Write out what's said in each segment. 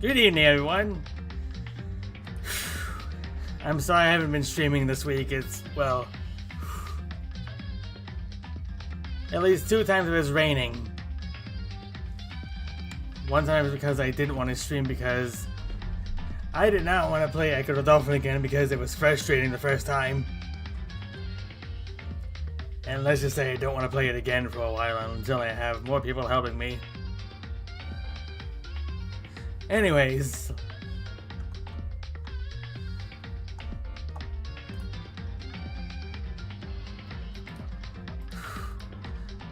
Good evening, everyone. I'm sorry I haven't been streaming this week. It's, well, at least 2 times it was raining. One time was because I didn't want to stream because I did not want to play Echo the Dolphin again because it was frustrating the first time. And let's just say I don't want to play it again for a while until I have more people helping me. Anyways.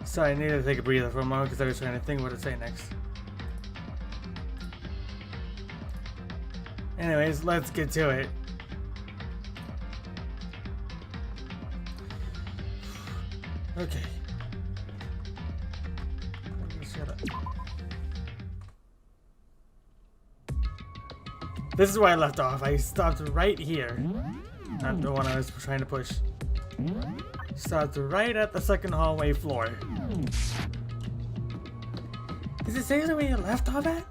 So I needed to take a breather for a moment because I was trying to think what to say next. Anyways, let's get to it. Okay. Shut up. This is where I left off. I stopped right here. Not the one I was trying to push. Stopped right at the second hallway floor. Does it say where you left off at?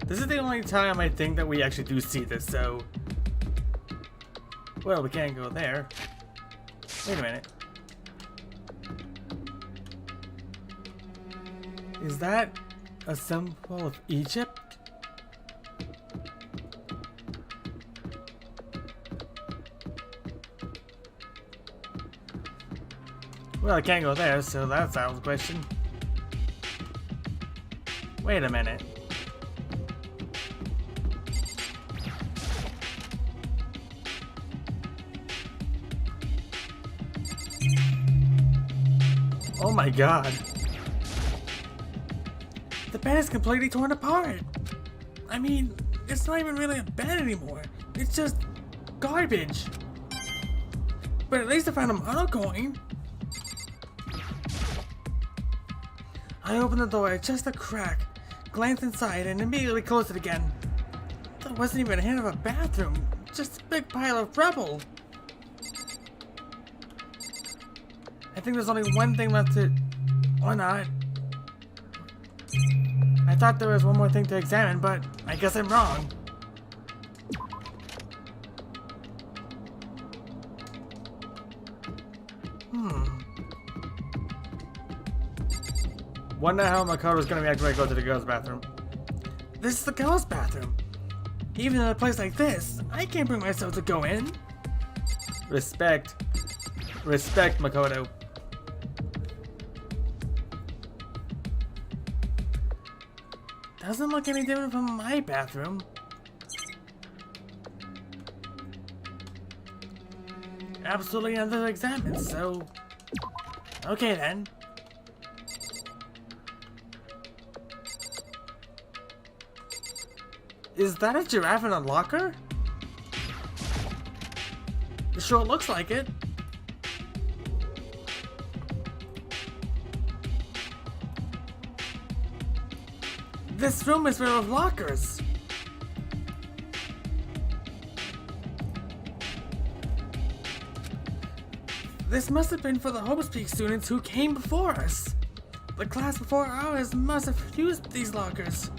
This is the only time I think that we actually do see this, so... Well, we can't go there. Wait a minute. Is that a symbol of Egypt? Well, I can't go there, so that's out of the question. Wait a minute. Oh my god. The bed is completely torn apart. I mean, it's not even really a bed anymore. It's just garbage. But at least I found a mono coin. I opened the door just a crack, glanced inside, and immediately closed it again. There wasn't even a hint of a bathroom, just a big pile of rubble. I think there's only one thing left to... or not. I thought there was one more thing to examine, but I guess I'm wrong. Wonder how Makoto's gonna react when I go to the girls' bathroom. This is the girls' bathroom. Even in a place like this, I can't bring myself to go in. Respect. Respect, Makoto. Doesn't look any different from my bathroom. Absolutely nothing to examine, so... Okay then. Is that a giraffe in a locker? It sure looks like it. This room is filled with lockers. This must have been for the Hope's Peak students who came before us. The class before ours must have used these lockers.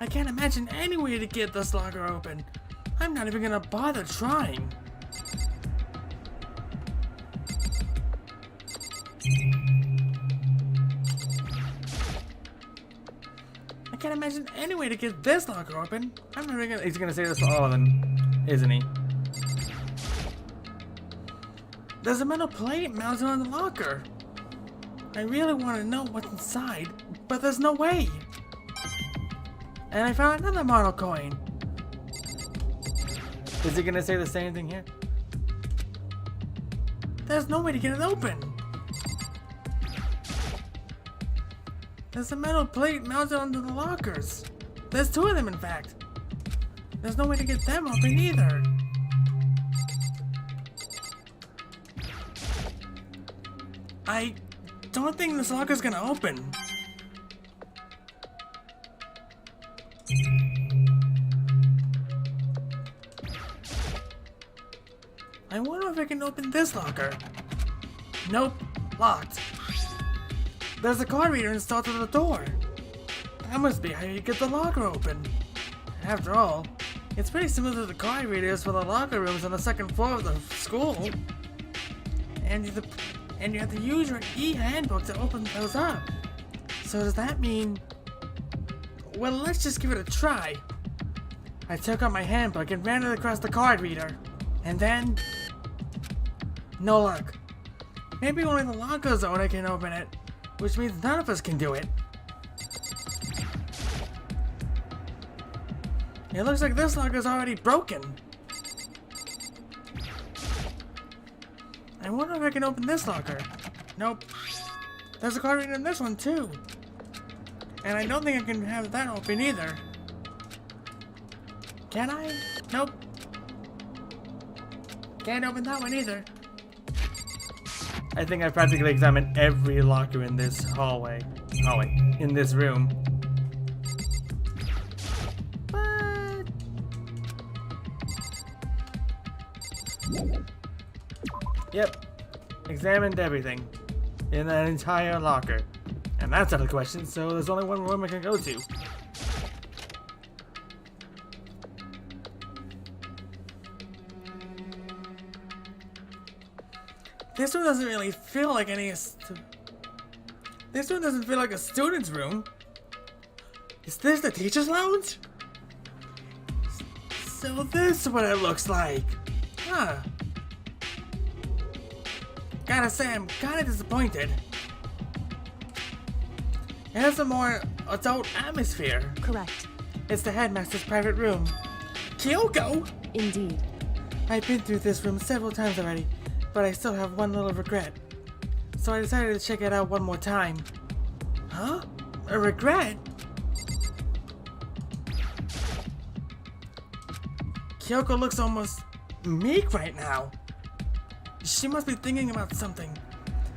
I can't imagine any way to get this locker open. I'm not even gonna bother trying. I can't imagine any way to get this locker open. I'm not even gonna... He's gonna say this for all of them, isn't he? There's a metal plate mounted on the locker. I really want to know what's inside, but there's no way. And I found another mono coin. Is he gonna say the same thing here? There's no way to get it open. There's a metal plate mounted onto the lockers. There's 2 of them, in fact. There's no way to get them open either. I don't think this locker's gonna open. I wonder if I can open this locker. Nope, Locked. There's a card reader installed to the door. That must be how you get the locker open. After all, it's pretty similar to the card readers for the locker rooms on the second floor of the school. And you have to use your e-handbook to open those up. So does that mean... Well, let's just give it a try. I took out my handbook and ran it across the card reader. And then... No luck. Maybe only the locker owner can open it, which means none of us can do it. It looks like this locker is already broken. I wonder if I can open this locker. Nope. There's a card reader in this one too. And I don't think I can have that open either. Can I? Nope. Can't open that one either. I think I practically examined every locker in this hallway. In this room. But... Yep. Examined everything. In that entire locker. And that's out of the question, so there's only one room I can go to. This one doesn't really feel like this one doesn't feel like a student's room. Is this the teacher's lounge? So this is what it looks like. Huh. Gotta say, I'm kinda disappointed. It has a more adult atmosphere. Correct. It's the headmaster's private room. Kyoko? Indeed. I've been through this room several times already, but I still have one little regret. So I decided to check it out one more time. Huh? A regret? Kyoko looks almost meek right now. She must be thinking about something.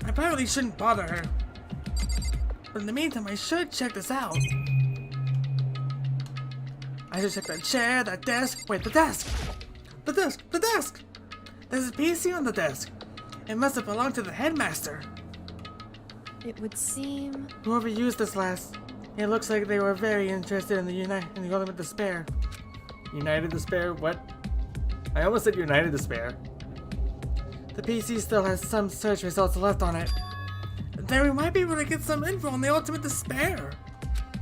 I probably shouldn't bother her. But in the meantime, I should check this out. I should check that chair, that desk. Wait, the desk! The desk! The desk! There's a PC on the desk. It must have belonged to the headmaster. It would seem... Whoever used this last, it looks like they were very interested in the Ultimate Despair. United Despair? What? I almost said United Despair. The PC still has some search results left on it. Then we might be able to get some info on the Ultimate Despair.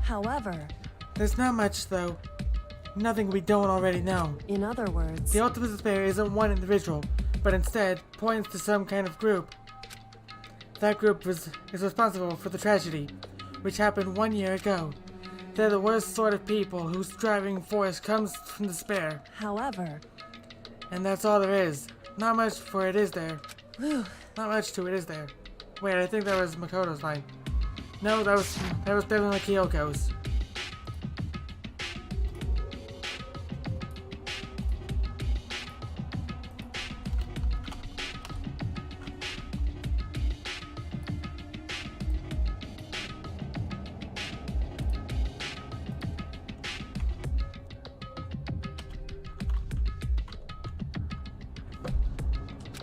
However... There's not much, though. Nothing we don't already know. In other words... The Ultimate Despair isn't one individual, but instead points to some kind of group. That group is responsible for the tragedy, which happened 1 year ago. They're the worst sort of people whose driving force comes from despair. However... And that's all there is. Not much for it is there. Whew. Not much to it is there. Wait, I think that was Makoto's line. No, that was definitely Kyoko's.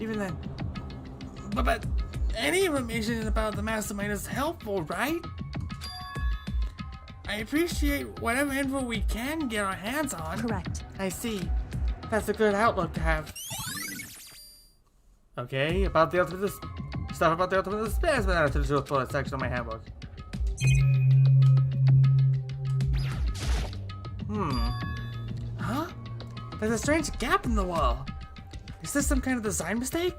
Even then. But any information about the mastermind is helpful, right? I appreciate whatever info we can get our hands on. Correct. I see. That's a good outlook to have. Okay, about the Ultimate stuff about the Ultimate Despair has been added to the truth bullet section of my handbook. Huh? There's a strange gap in the wall. Is this some kind of design mistake?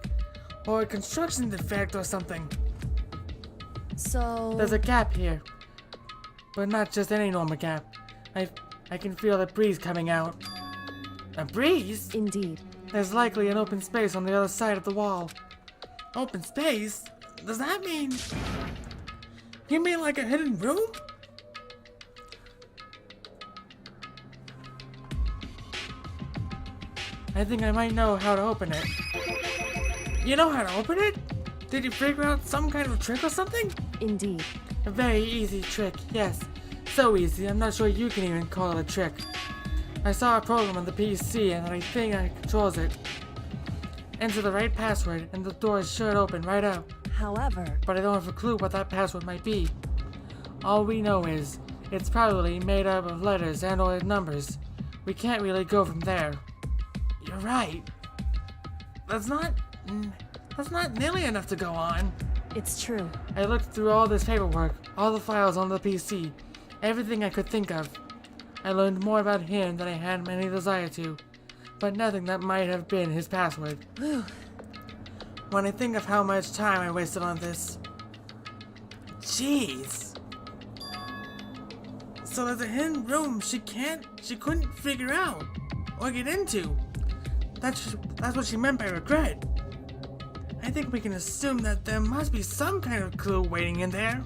Or a construction defect or something? So... There's a gap here. But not just any normal gap. I can feel a breeze coming out. A breeze? Indeed. There's likely an open space on the other side of the wall. Open space? Does that mean... You mean like a hidden room? I think I might know how to open it. You know how to open it? Did you figure out some kind of trick or something? Indeed. A very easy trick, yes. So easy, I'm not sure you can even call it a trick. I saw a program on the PC and I think it controls it. Enter the right password and the door should open right out. However, but I don't have a clue what that password might be. All we know is it's probably made up of letters and or numbers. We can't really go from there. You're right. That's not nearly enough to go on. it's true. I looked through all this paperwork, all the files on the PC, everything I could think of. I learned more about him than I had any desire to, but nothing that might have been his password. Whew. When I think of how much time I wasted on this. Jeez. So there's a hidden room she couldn't figure out or get into. That's what she meant by regret. I think we can assume that there must be some kind of clue waiting in there.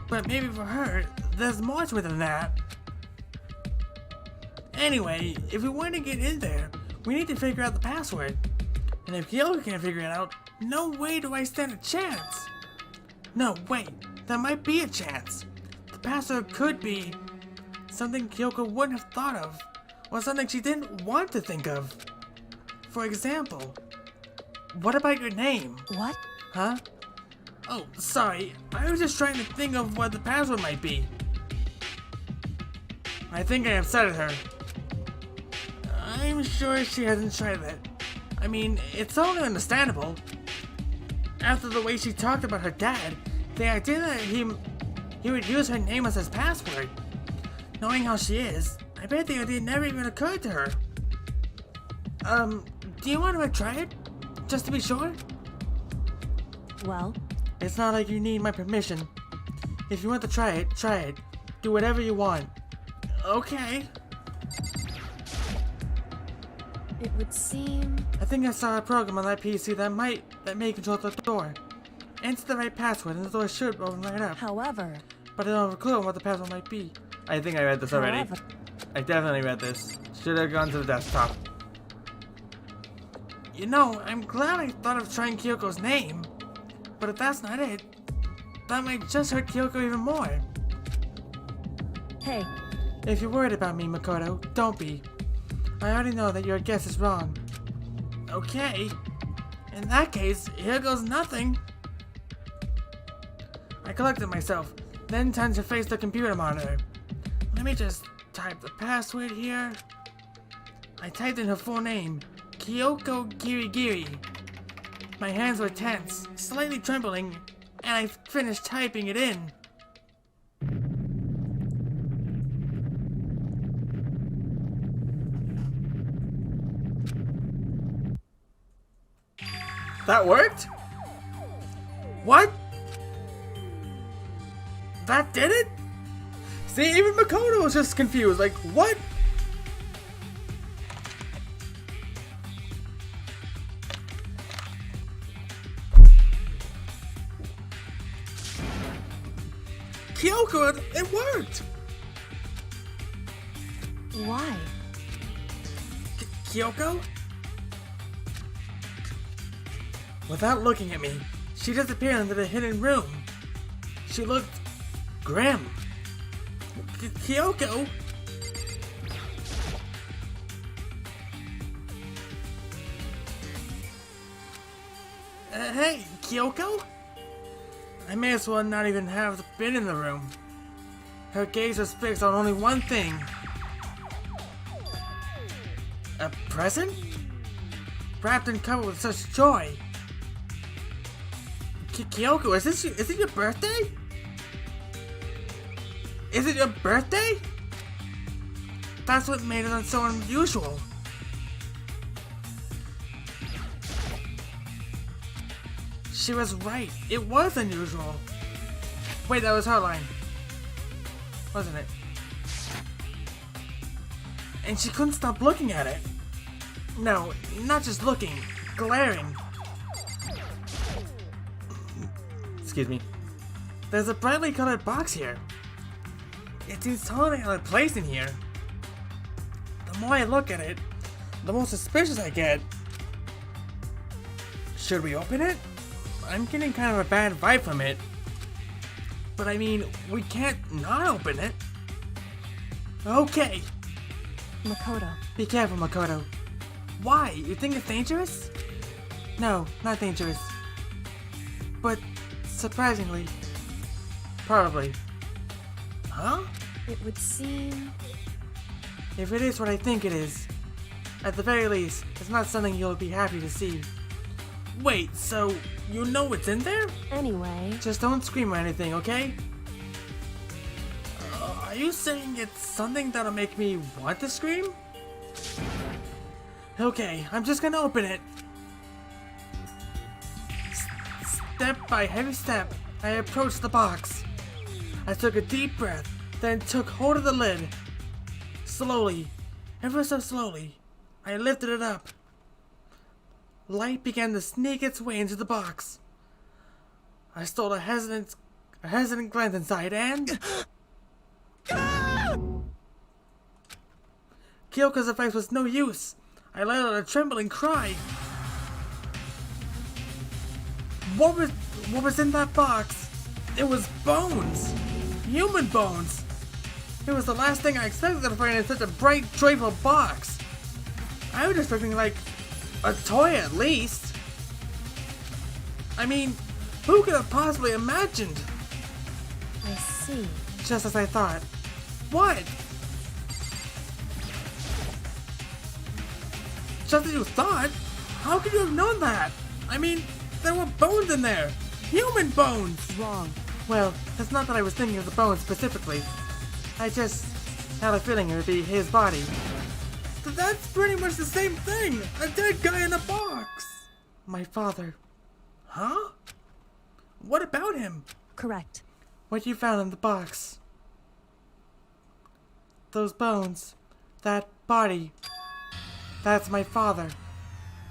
But maybe for her, there's more to it than that. Anyway, if we want to get in there, we need to figure out the password. And if Kyoko can't figure it out, no way do I stand a chance. No, wait, there might be a chance. The password could be something Kyoko wouldn't have thought of, or something she didn't want to think of. For example, what about your name? What? Huh? Oh, sorry, I was just trying to think of what the password might be. I think I upset her. I'm sure she hasn't tried that. I mean, it's only understandable. After the way she talked about her dad, the idea that he would use her name as his password. Knowing how she is, I bet the idea never even occurred to her. Do you want to try it? Just to be sure? Well, It's not like you need my permission. If you want to try it, try it. Do whatever you want. Okay. it would seem... I think I saw a program on that PC that may control the door. Enter the right password and the door should open right up. However, But I don't have a clue on what the password might be. I think I read this already. however, I definitely read this. Should have gone to the desktop. You know, I'm glad I thought of trying Kyoko's name. But if that's not it, that might just hurt Kyoko even more. hey, If you're worried about me, Makoto, don't be. I already know that your guess is wrong. Okay. In that case, here goes nothing. I collected myself, then turned to face the computer monitor. Let me just type the password here. I typed in her full name, Kyoko Girigiri. My hands were tense, slightly trembling, and I finished typing it in. That worked? What? That did it? See, even Makoto was just confused. Like, what? Kyoko, it worked! why? Kyoko? Without looking at me, she disappeared into the hidden room. She looked grim. Kyoko? Hey, Kyoko? I may as well not even have been in the room. Her gaze was fixed on only one thing. A present? Wrapped and covered with such joy. Kyoko, is it your birthday? Is it your birthday? That's what made it so unusual. She was right. It was unusual. Wait, that was her line. Wasn't it? And she couldn't stop looking at it. No, not just looking. Glaring. Excuse me. There's a brightly colored box here. It seems totally out of place in here. The more I look at it, the more suspicious I get. Should we open it? I'm getting kind of a bad vibe from it. But I mean, we can't not open it. Okay. Makoto, Be careful, Makoto. Why? You think it's dangerous? No, not dangerous. but surprisingly, probably. Huh? It would seem... If it is what I think it is, at the very least, it's not something you'll be happy to see. Wait, so you know what's in there? Anyway... Just don't scream or anything, okay? Are you saying it's something that'll make me want to scream? Okay, I'm just gonna open it. Step by heavy step, I approached the box. I took a deep breath, then took hold of the lid. Slowly, ever so slowly, I lifted it up. Light began to sneak its way into the box. I stole a hesitant glance inside and... Kyoko's advice was no use. I let out a trembling cry. What was in that box? It was bones! Human bones! It was the last thing I expected to find in such a bright, joyful box. I was expecting, like, a toy at least. I mean, who could have possibly imagined? I see. Just as I thought. What? Just as you thought? How could you have known that? I mean, there were bones in there. Human bones! Wrong. Well, it's not that I was thinking of the bones specifically. I just had a feeling it would be his body. That's pretty much the same thing! A dead guy in a box! My father. Huh? What about him? Correct. What you found in the box. Those bones. That body. That's my father.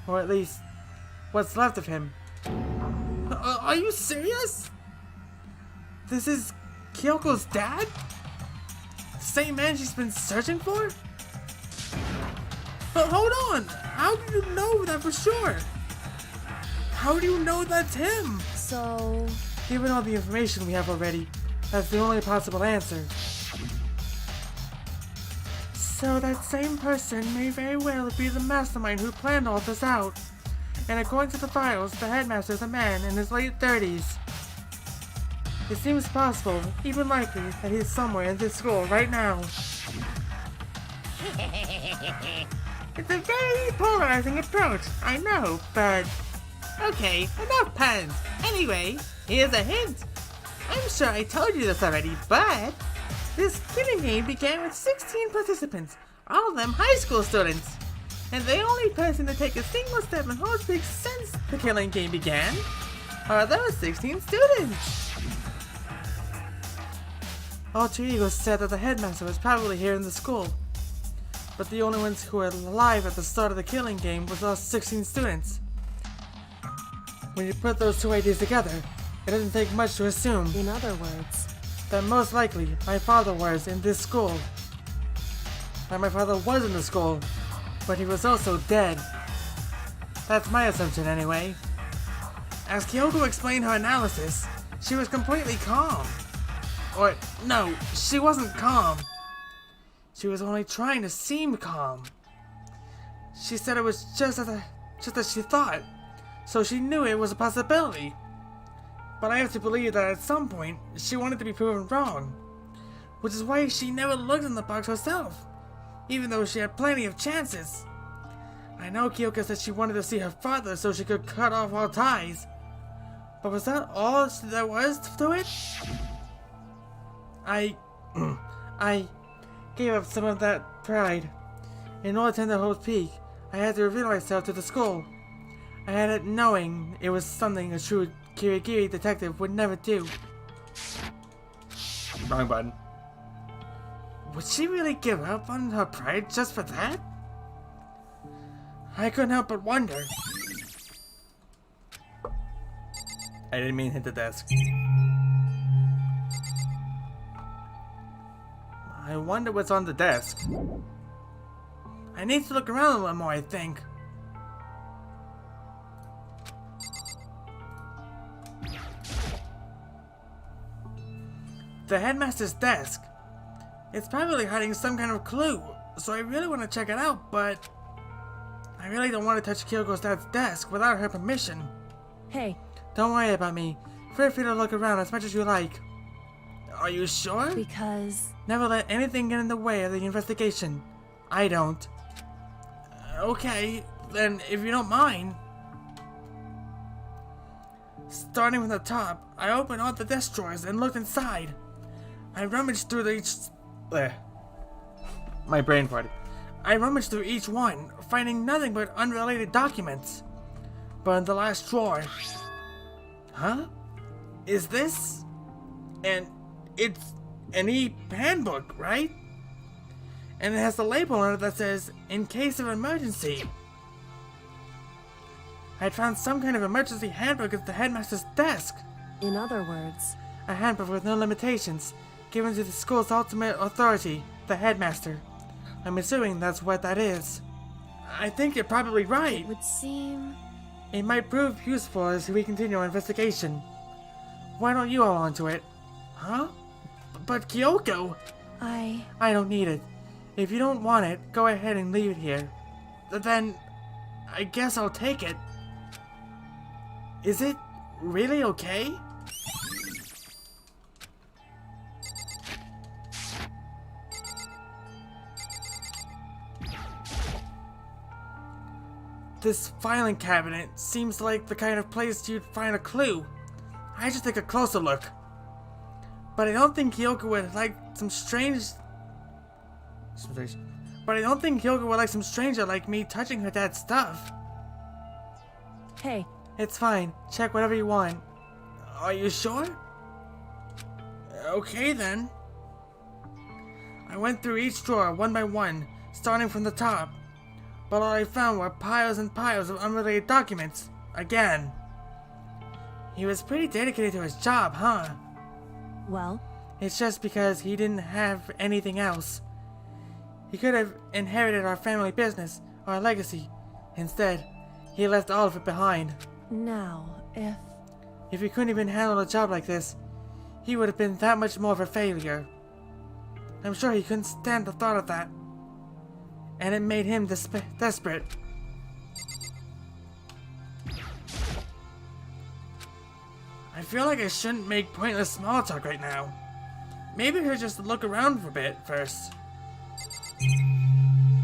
Or at least, what's left of him. Are you serious? This is Kyoko's dad? The same man she's been searching for? But hold on! How do you know that for sure? How do you know that's him? So... Given all the information we have already, that's the only possible answer. So that same person may very well be the mastermind who planned all this out. And according to the files, the headmaster is a man in his late 30s. It seems possible, even likely, that he's somewhere in this school right now. It's a very polarizing approach, I know, but... Okay, enough puns. Anyway, here's a hint. I'm sure I told you this already, but... This killing game began with 16 participants, all of them high school students. And the only person to take a single step in Hallspeak since the killing game began are those 16 students. Alter Ego said that the headmaster was probably here in the school, but the only ones who were alive at the start of the killing game was those 16 students. When you put those two ideas together, it doesn't take much to assume, in other words... that most likely my father was in this school. That my father was in the school, but he was also dead. That's my assumption anyway. As Kyoko explained her analysis, she was completely calm. Or, no, she wasn't calm. She was only trying to seem calm. She said it was just as she thought, so she knew it was a possibility. But I have to believe that at some point, she wanted to be proven wrong. Which is why she never looked in the box herself, even though she had plenty of chances. I know Kyoko said she wanted to see her father so she could cut off all ties. But was that all there was to it? I gave up some of that pride. In order to enter Hope's Peak, I had to reveal myself to the school. I had it knowing it was something a true Kirigiri detective would never do. Wrong button. Would she really give up on her pride just for that? I couldn't help but wonder. I didn't mean to hit the desk. I wonder what's on the desk. I need to look around a little more, I think. The headmaster's desk. It's probably hiding some kind of clue, so I really want to check it out, but I really don't want to touch Kyoko's dad's desk without her permission. Hey. Don't worry about me. Feel free to look around as much as you like. Are you sure? Because... Never let anything get in the way of the investigation. I don't. Okay, then if you don't mind. Starting from the top, I opened all the desk drawers and looked inside. I rummaged through each... My brain farted. I rummaged through each one, finding nothing but unrelated documents. But in the last drawer... Huh? Is this... It's an e-handbook, right? And it has a label on it that says, in case of emergency. I had found some kind of emergency handbook at the headmaster's desk. in other words... A handbook with no limitations, given to the school's ultimate authority, the headmaster. I'm assuming that's what that is. I think you're probably right. It would seem... It might prove useful as we continue our investigation. Why don't you hold on to it? Huh? But Kyoko! I don't need it. If you don't want it, go ahead and leave it here. Then, I guess I'll take it. Is it really okay? This filing cabinet seems like the kind of place you'd find a clue. I should take a closer look. But I don't think Kyoko would like some stranger like me touching her dad's stuff. Hey, It's fine. Check whatever you want. Are you sure? Okay then. I went through each drawer one by one, starting from the top. But all I found were piles and piles of unrelated documents. Again. He was pretty dedicated to his job, huh? well, It's just because he didn't have anything else. He could have inherited our family business, our legacy. Instead, he left all of it behind. now, If he couldn't even handle a job like this, he would have been that much more of a failure. I'm sure he couldn't stand the thought of that. And it made him desperate. I feel like I shouldn't make pointless small talk right now. Maybe I should just look around for a bit first.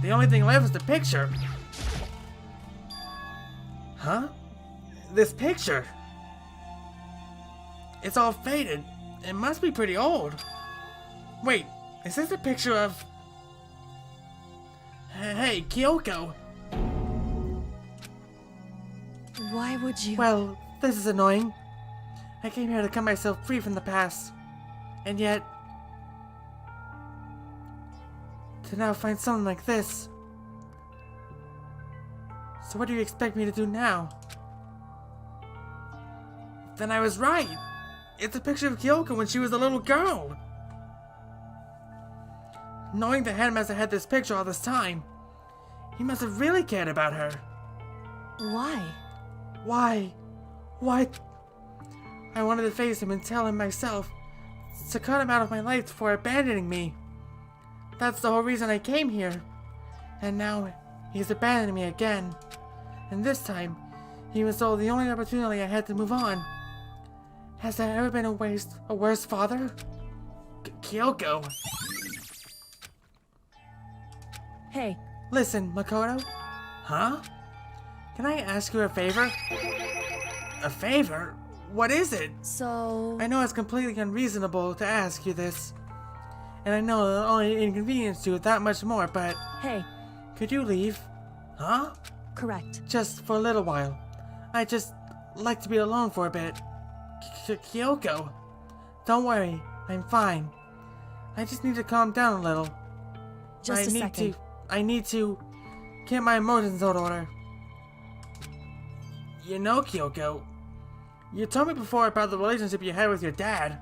The only thing left is the picture. Huh? This picture? It's all faded. It must be pretty old. Wait, is this a picture of... Hey, Kyoko. why would you... Well, this is annoying. I came here to cut myself free from the past. And yet... to now find something like this. So what do you expect me to do now? Then I was right. It's a picture of Kyoko when she was a little girl. Knowing the headmaster had this picture all this time, he must have really cared about her. Why? Why? Why? I wanted to face him and tell him myself, to cut him out of my life for abandoning me. That's the whole reason I came here. And now, he's abandoned me again. And this time, he was the only opportunity I had to move on. Has there ever been a worse father? Kyoko. Hey, Listen, Makoto. Huh? Can I ask you a favor? A favor? What is it? so... I know it's completely unreasonable to ask you this. And I know it'll only inconvenience you that much more, but... Hey, Could you leave? Huh? correct. Just for a little while. I just like to be alone for a bit. Kyoko. Don't worry, I'm fine. I just need to calm down a little. Just a second. I need to get my emotions in order. You know, Kyoko, you told me before about the relationship you had with your dad.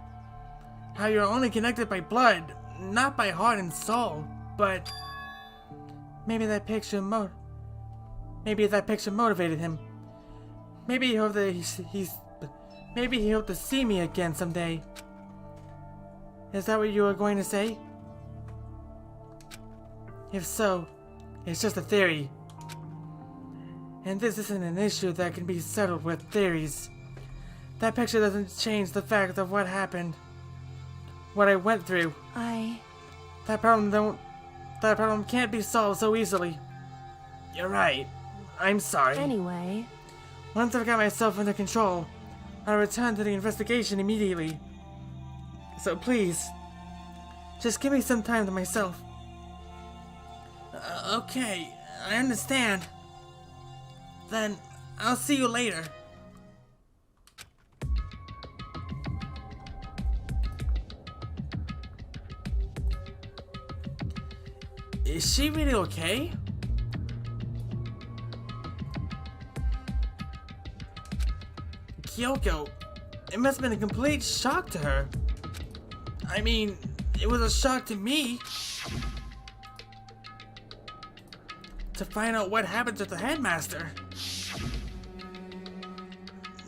How you're only connected by blood, not by heart and soul. But maybe that picture motivated him. Maybe he hoped that maybe he hoped to see me again someday. Is that what you were going to say? If so, it's just a theory. And this isn't an issue that can be settled with theories. That picture doesn't change the fact of what happened. What I went through. That problem can't be solved so easily. You're right. I'm sorry. Anyway, Once I've got myself under control, I'll return to the investigation immediately. So please, just give me some time to myself. Okay, I understand. Then, I'll see you later. Is she really okay? Kyoko, it must have been a complete shock to her. I mean, it was a shock to me. To find out what happened to the headmaster.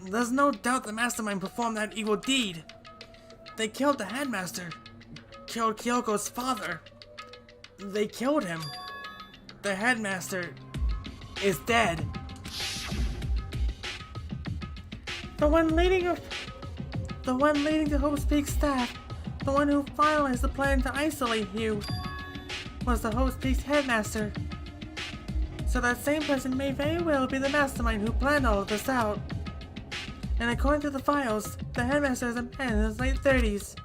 There's no doubt the mastermind performed that evil deed. They killed the headmaster. Killed Kyoko's father. They killed him. The headmaster is dead. The one leading the Hope's Peak staff, the one who finalized the plan to isolate you, was the Hope's Peak's headmaster. So that same person may very well be the mastermind who planned all of this out. And according to the files, the headmaster is a man in his late 30s.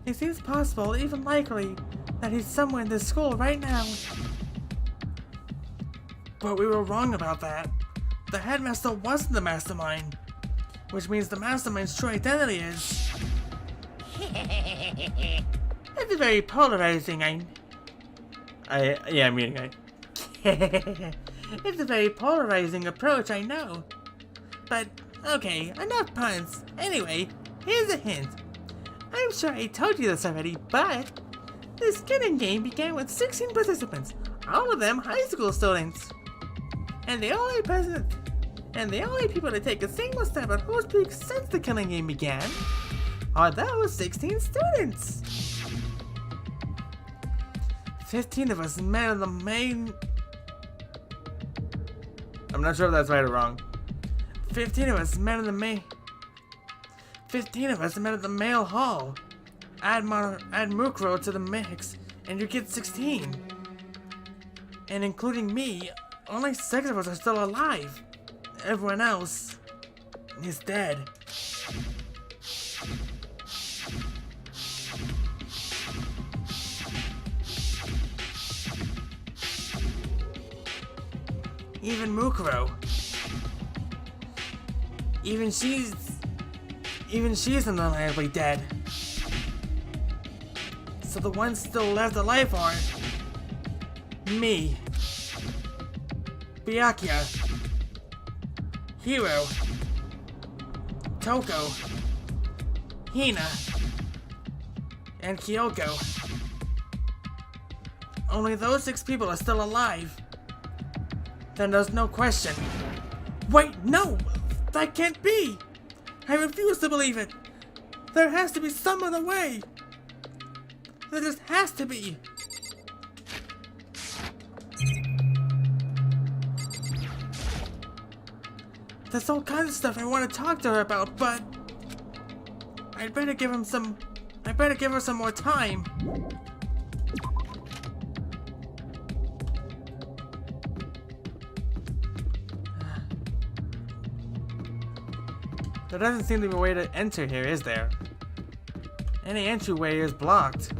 It seems possible, even likely, that he's somewhere in this school right now. But we were wrong about that. The headmaster wasn't the mastermind. Which means the mastermind's true identity is... It's a very polarizing, I'm reading it. It's a very polarizing approach, I know. But, okay, enough puns. Anyway, here's a hint. I'm sure I told you this already, but... This skinning game began with 16 participants, all of them high school students. And the only people to take a single stab at Hope's Peak since the killing game began are those 16 students. 15 of us met in the main... I'm not sure if that's right or wrong. 15 of us met in the male hall. Add Mukro to the mix, and you get 16. And including me, only 6 of us are still alive. Everyone else is dead. Even Mukuro. Even she's undeniably dead. So the ones still left alive are me, Byakuya, Hiro, Toko, Hina, and Kyoko. Only those 6 people are still alive. Then there's no question. Wait, no! That can't be! I refuse to believe it! There has to be some other way! There just has to be! There's all kinds of stuff I want to talk to her about, but... I'd better give her some more time. There doesn't seem to be a way to enter here, is there? Any entryway is blocked.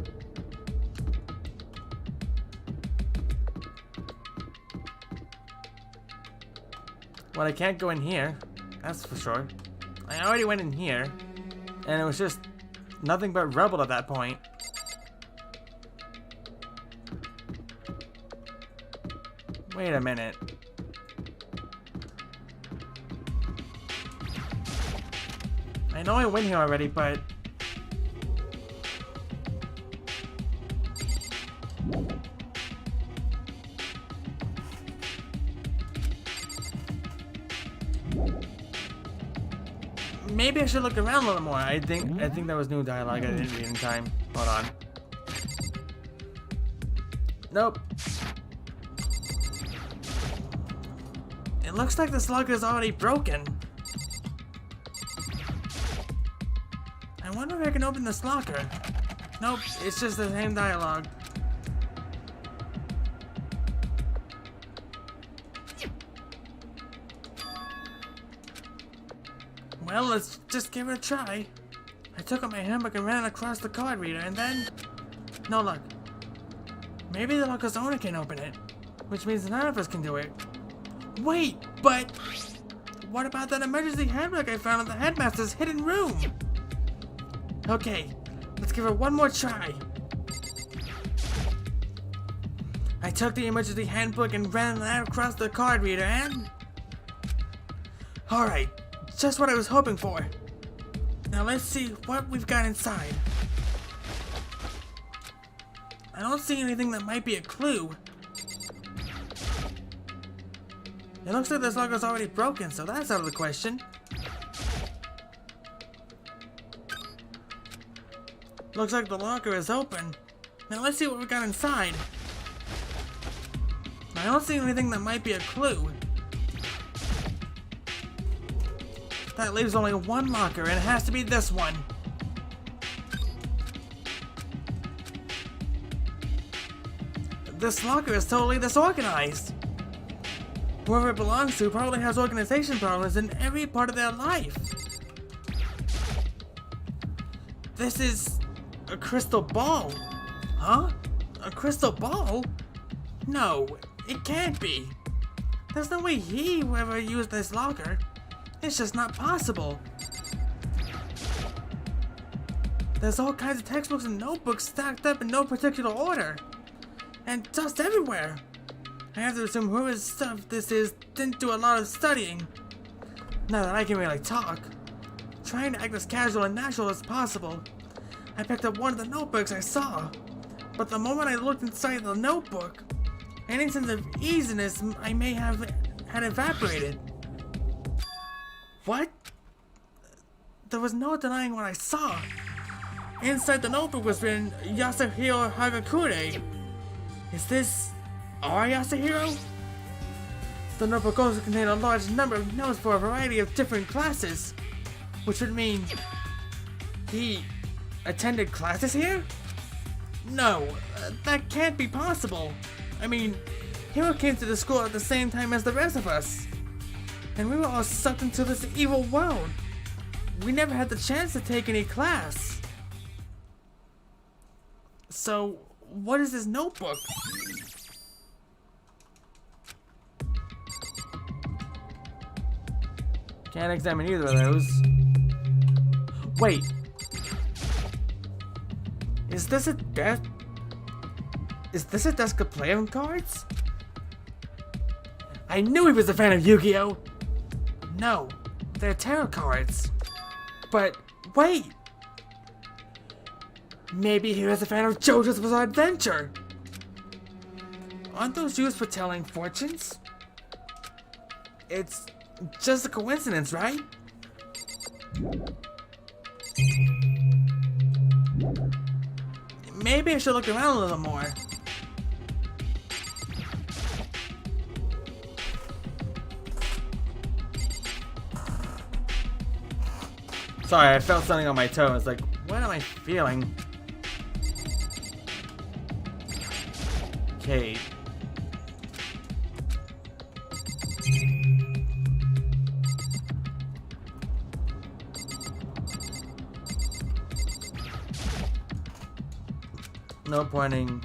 Well, I can't go in here, that's for sure. I already went in here, and it was just nothing but rubble at that point. Wait a minute. I know I went here already, but... Maybe I should look around a little more. I think that was new dialogue I didn't read in time. Hold on. Nope. It looks like this lock is already broken. I wonder if I can open this locker. Nope, it's just the same dialogue. Well, let's just give it a try. I took out my handbook and ran across the card reader and then... No luck. Maybe the locker's owner can open it, which means none of us can do it. Wait, but... What about that emergency handbook I found in the headmaster's hidden room? Okay, let's give it one more try. I took the emergency handbook and ran that across the card reader and... Alright, just what I was hoping for. Now let's see what we've got inside. I don't see anything that might be a clue. It looks like this locker's already broken, so that's out of the question. Looks like the locker is open. Now let's see what we got inside. I don't see anything that might be a clue. That leaves only one locker, and it has to be this one. This locker is totally disorganized. Whoever it belongs to probably has organization problems in every part of their life. This is a crystal ball. Huh? A crystal ball? No, it can't be. There's no way he ever used this locker. It's just not possible. There's all kinds of textbooks and notebooks stacked up in no particular order. And dust everywhere. I have to assume whoever's stuff this is didn't do a lot of studying. Now that I can really talk. Trying to act as casual and natural as possible. I picked up one of the notebooks I saw. But the moment I looked inside the notebook, any sense of easiness I may have had evaporated. What? There was no denying what I saw. Inside the notebook was written Yasuhiro Hagakure. Is this our Yasuhiro? The notebook also contained a large number of notes for a variety of different classes, which would mean he attended classes here? No, that can't be possible. I mean, Hiro came to the school at the same time as the rest of us, and we were all sucked into this evil world. We never had the chance to take any class. So, what is this notebook? Can't examine either of those. Wait. Is this a desk? Is this a desk of playing cards? I knew he was a fan of Yu-Gi-Oh! No, they're tarot cards. But wait! Maybe he was a fan of JoJo's Bizarre Adventure! Aren't those used for telling fortunes? It's just a coincidence, right? Maybe I should look around a little more. Sorry, I felt something on my toe. I was like, what am I feeling? Okay. No point in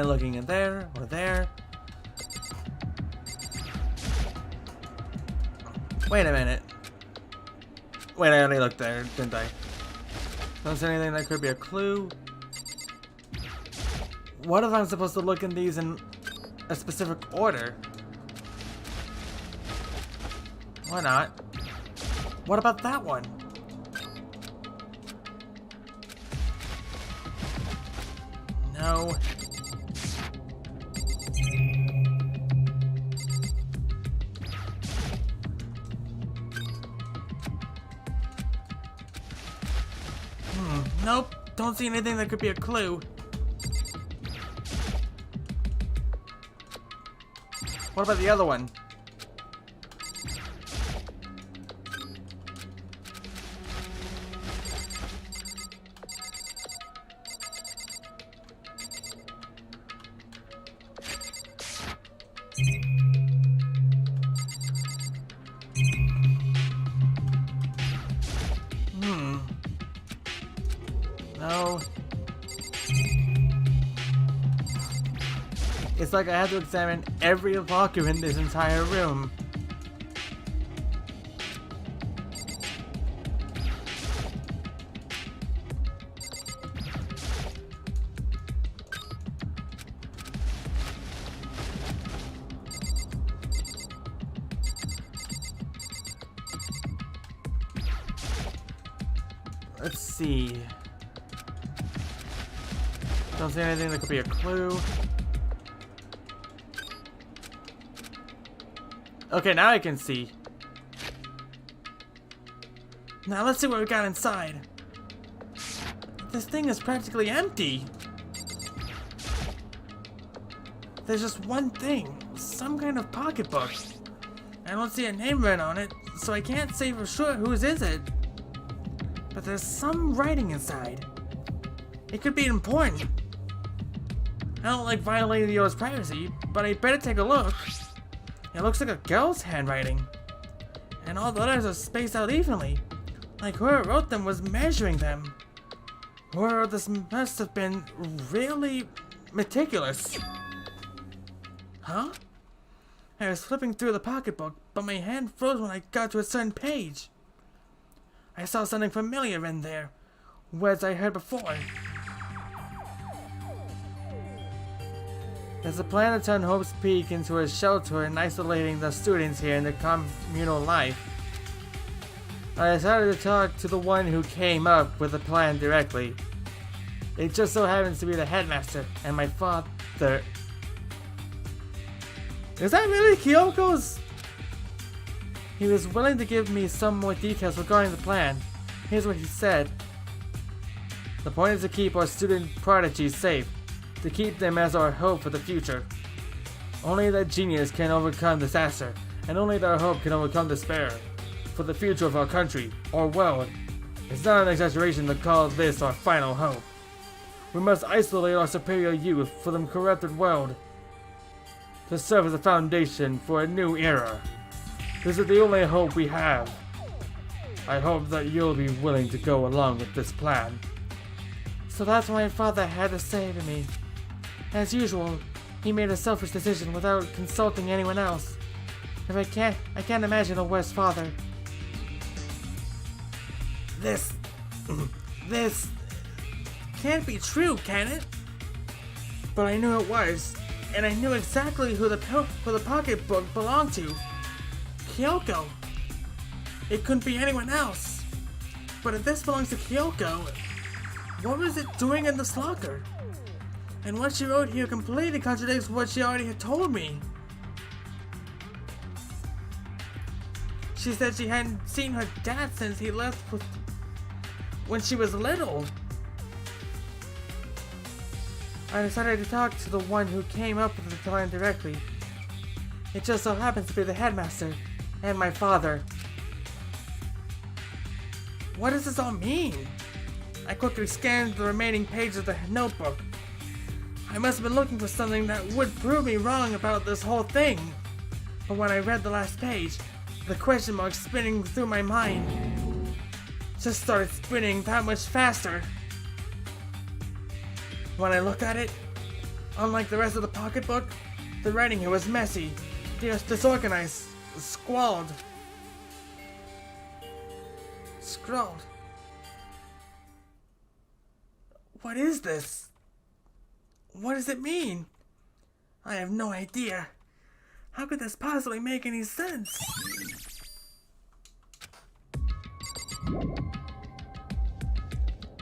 looking in there or there. Wait a minute. Wait, I already looked there, didn't I? Don't see anything that could be a clue. What if I'm supposed to look in these in a specific order? Why not? What about that one? No. Nope, don't see anything that could be a clue. What about the other one? No. It's like I have to examine every locker in this entire room. Let's see. Don't see anything that could be a clue. Okay, now I can see. Now let's see what we got inside. This thing is practically empty. There's just one thing, some kind of pocketbook. I don't see a name written on it, so I can't say for sure whose is it. But there's some writing inside. It could be important. I don't like violating the other's privacy, but I better take a look. It looks like a girl's handwriting. And all the letters are spaced out evenly. Like whoever wrote them was measuring them. Whoever wrote this must have been really meticulous. Huh? I was flipping through the pocketbook, but my hand froze when I got to a certain page. I saw something familiar in there, words I heard before. There's a plan to turn Hope's Peak into a shelter and isolating the students here in the communal life. I decided to talk to the one who came up with the plan directly. It just so happens to be the headmaster and my father. Is that really Kyoko's? He was willing to give me some more details regarding the plan. Here's what he said. The point is to keep our student prodigies safe, to keep them as our hope for the future. Only that genius can overcome disaster, and only that hope can overcome despair. For the future of our country, or world, it's not an exaggeration to call this our final hope. We must isolate our superior youth from the corrupted world, to serve as a foundation for a new era. This is the only hope we have. I hope that you'll be willing to go along with this plan. So that's what my father had to say to me. As usual, he made a selfish decision without consulting anyone else. If I can't imagine a worse father. This can't be true, can it? But I knew it was, and I knew exactly who the pocketbook belonged to. Kyoko. It couldn't be anyone else. But if this belongs to Kyoko, what was it doing in this locker? And what she wrote here completely contradicts what she already had told me. She said she hadn't seen her dad since he left when she was little. I decided to talk to the one who came up with the plan directly. It just so happens to be the headmaster and my father. What does this all mean? I quickly scanned the remaining pages of the notebook. I must have been looking for something that would prove me wrong about this whole thing. But when I read the last page, the question marks spinning through my mind just started spinning that much faster. When I look at it, unlike the rest of the pocketbook, the writing here was messy, disorganized, scrawled. What is this? What does it mean? I have no idea. How could this possibly make any sense?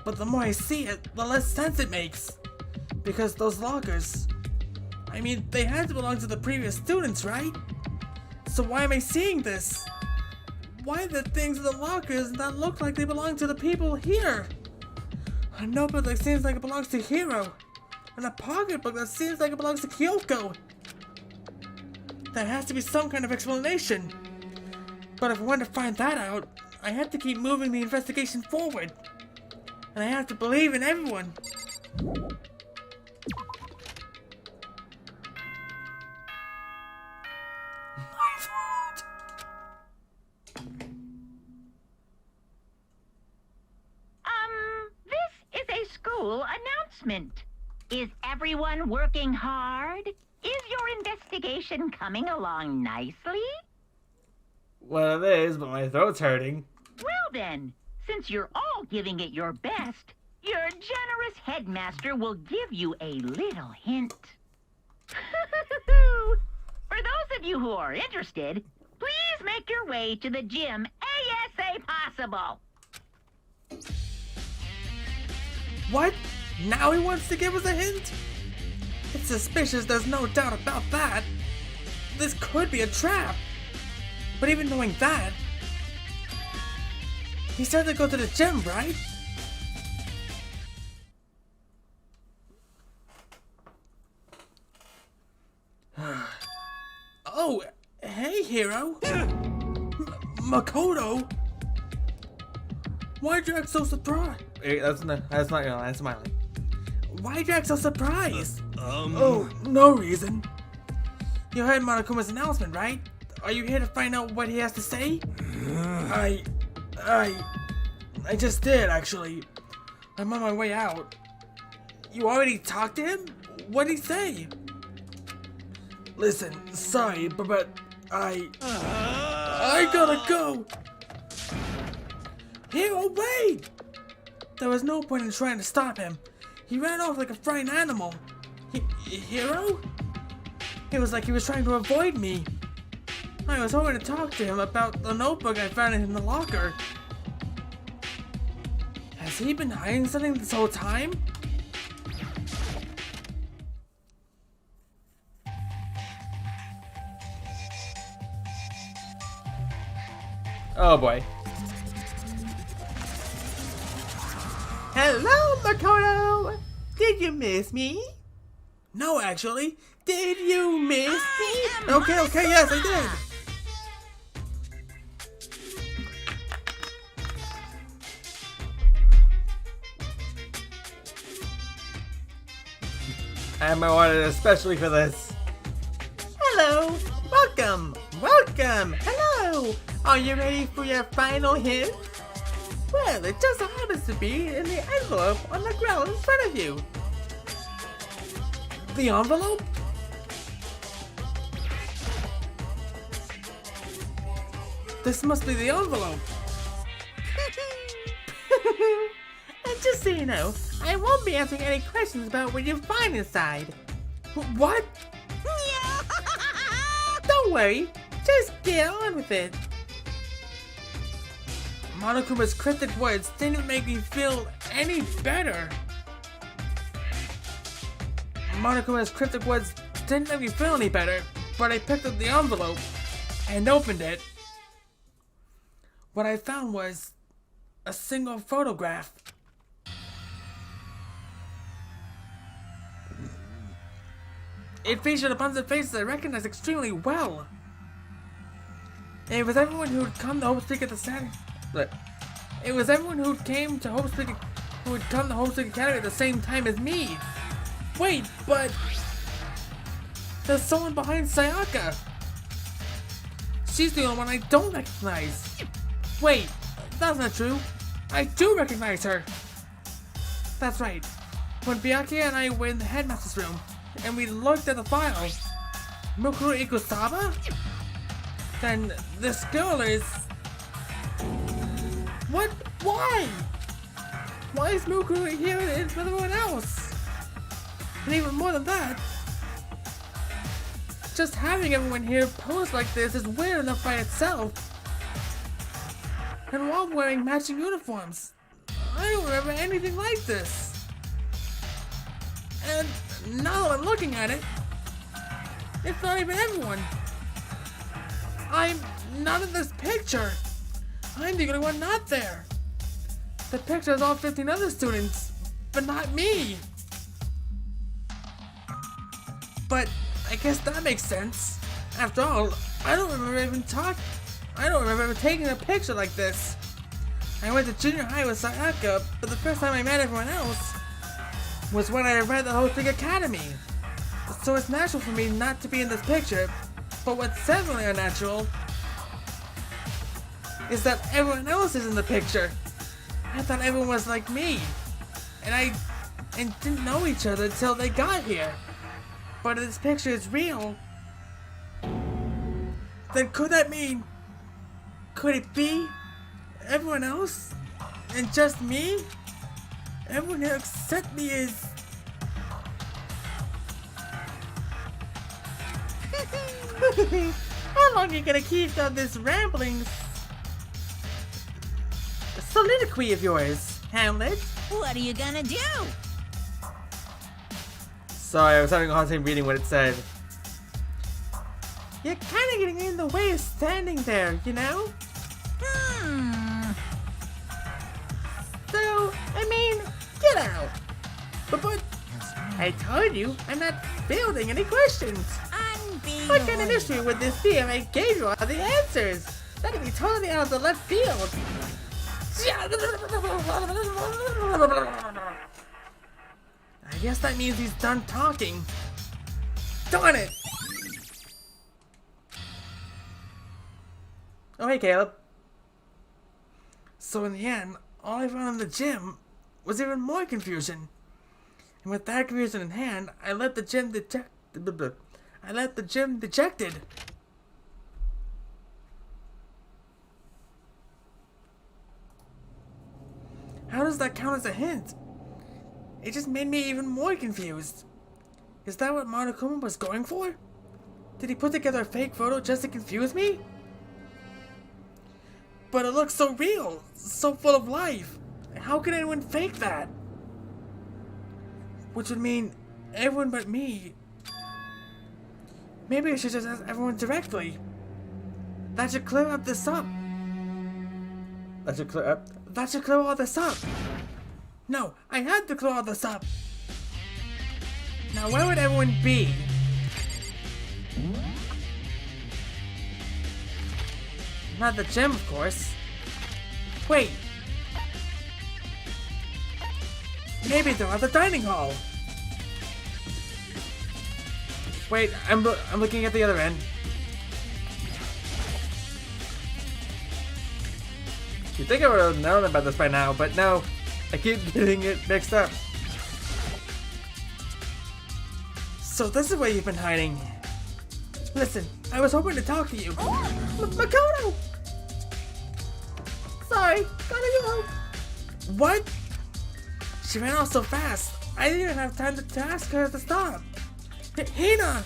But the more I see it, the less sense it makes. Because those lockers, I mean, they had to belong to the previous students, right? So why am I seeing this? Why the things in the lockers that look like they belong to the people here? A notebook that seems like it belongs to Hiro. And a pocketbook that seems like it belongs to Kyoko. There has to be some kind of explanation. But if I want to find that out, I have to keep moving the investigation forward. And I have to believe in everyone. My fault. This is a school announcement. Is everyone working hard? Is your investigation coming along nicely? Well, it is, but my throat's hurting. Well then, since you're all giving it your best, your generous headmaster will give you a little hint. For those of you who are interested, please make your way to the gym ASA possible. What? Now he wants to give us a hint? It's suspicious, there's no doubt about that. This could be a trap. But even knowing that, he said to go to the gym, right? Oh, hey, Hero. Makoto. Why'd you act so surprised? Hey, that's not that's smiling. Why'd you act so surprised? Oh, no reason. You heard Monokuma's announcement, right? Are you here to find out what he has to say? I just did, actually. I'm on my way out. You already talked to him? What'd he say? Listen, sorry, but I gotta go. Hero, wait! There was no point in trying to stop him. He ran off like a frightened animal. Hero? It was like he was trying to avoid me. I was hoping to talk to him about the notebook I found in the locker. Has he been hiding something this whole time? Oh boy. Hello, Makoto! Did you miss me? No, actually. Did you miss me? Okay, yes, I did. I have my wallet especially for this. Hello! Welcome! Hello! Are you ready for your final hint? Well, it just happens to be in the envelope on the ground in front of you. The envelope? This must be the envelope. And just so you know, I won't be answering any questions about what you find inside. What? Don't worry, just get on with it. Monokuma's cryptic words didn't make me feel any better. Monokuma's cryptic words didn't make me feel any better, but I picked up the envelope and opened it. What I found was a single photograph. It featured a bunch of faces I recognized extremely well. It was everyone who'd come to Hope Speak at the Saturday. It was everyone who came to Hope Speak, who had come to Hope Speak Academy at the same time as me. Wait, but there's someone behind Sayaka. She's the only one I don't recognize. Wait, that's not true. I do recognize her. That's right. When Byakuya and I were in the headmaster's room, and we looked at the files, Mukuro Ikusaba? Then this girl is... What? Why? Why is Mukuro here with everyone else? And even more than that, just having everyone here pose like this is weird enough by itself. And we're all wearing matching uniforms. I don't remember anything like this. And now that I'm looking at it, it's not even everyone. I'm not in this picture. I'm the only one not there. The picture has all 15 other students, but not me. But I guess that makes sense. After all, I don't remember ever taking a picture like this. I went to junior high with Sayaka, but the first time I met everyone else was when I read the Hope Speak Academy. So it's natural for me not to be in this picture, but what's definitely unnatural is that everyone else is in the picture. I thought everyone was like me, and I and didn't know each other until they got here. But if this picture is real, then could that mean, could it be everyone else and just me? Everyone else except me is... How long are you gonna keep on this rambling soliloquy of yours, Hamlet? What are you gonna do? Sorry, I was having a hard time reading what it said. You're kinda getting in the way of standing there, you know? So, I mean, get out. But I told you, I'm not fielding any questions. What kind of mystery would this be if I gave you all the answers? That'd be totally out of the left field. I guess that means he's done talking. Darn it! Oh, hey, Caleb. So in the end, all I found in the gym was even more confusion. And with that confusion in hand, I let the gym dejected. How does that count as a hint? It just made me even more confused. Is that what Monokuma was going for? Did he put together a fake photo just to confuse me? But it looks so real, so full of life. How could anyone fake that? Which would mean everyone but me. Maybe I should just ask everyone directly. That should clear up this up. That should clear all this up. No, I had to clear all this up. Now where would everyone be? Not the gym, of course. Wait. Maybe they're at the dining hall. Wait, I'm looking at the other end. You'd think I would have known about this by now, but no. I keep getting it mixed up. So this is where you've been hiding. Listen, I was hoping to talk to you. Makoto! Sorry, gotta go. What? She ran off so fast, I didn't even have time to ask her to stop. Hina!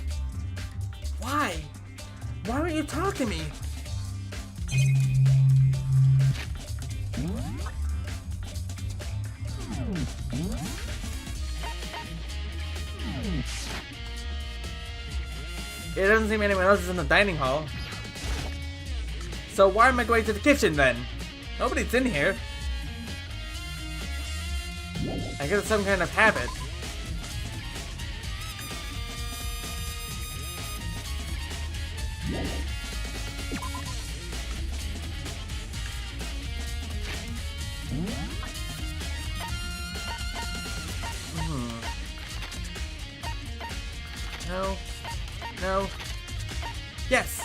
Why? Why won't you talk to me? It doesn't seem anyone else is in the dining hall. So why am I going to the kitchen then? Nobody's in here. I guess it's some kind of habit. No. No. Yes.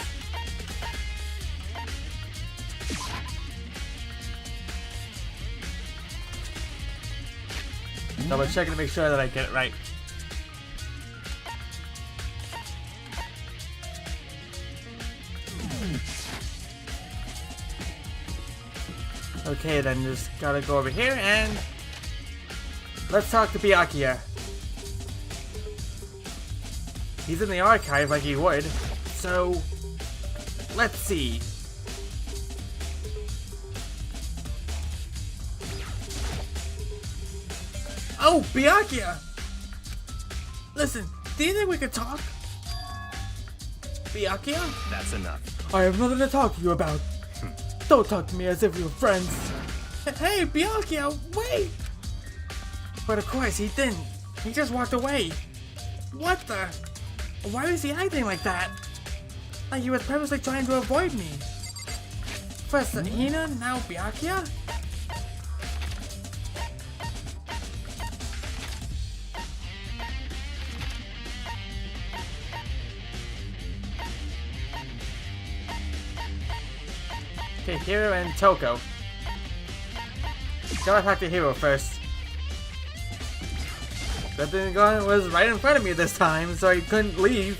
Double checking to make sure that I get it right. Okay, then just gotta go over here and let's talk to Byakuya. He's in the archive like he would, so let's see. Oh, Byakuya! Listen, do you think we could talk? Byakuya? That's enough. I have nothing to talk to you about. Don't talk to me as if we were friends. Hey, Byakuya, wait! But of course he didn't. He just walked away. What the? Why was he acting like that? Like he was purposely trying to avoid me. First Hina, now Byakuya? Okay, Hiro and Toko. Gotta talk to Hiro first. Good thing the gun was right in front of me this time, so I couldn't leave.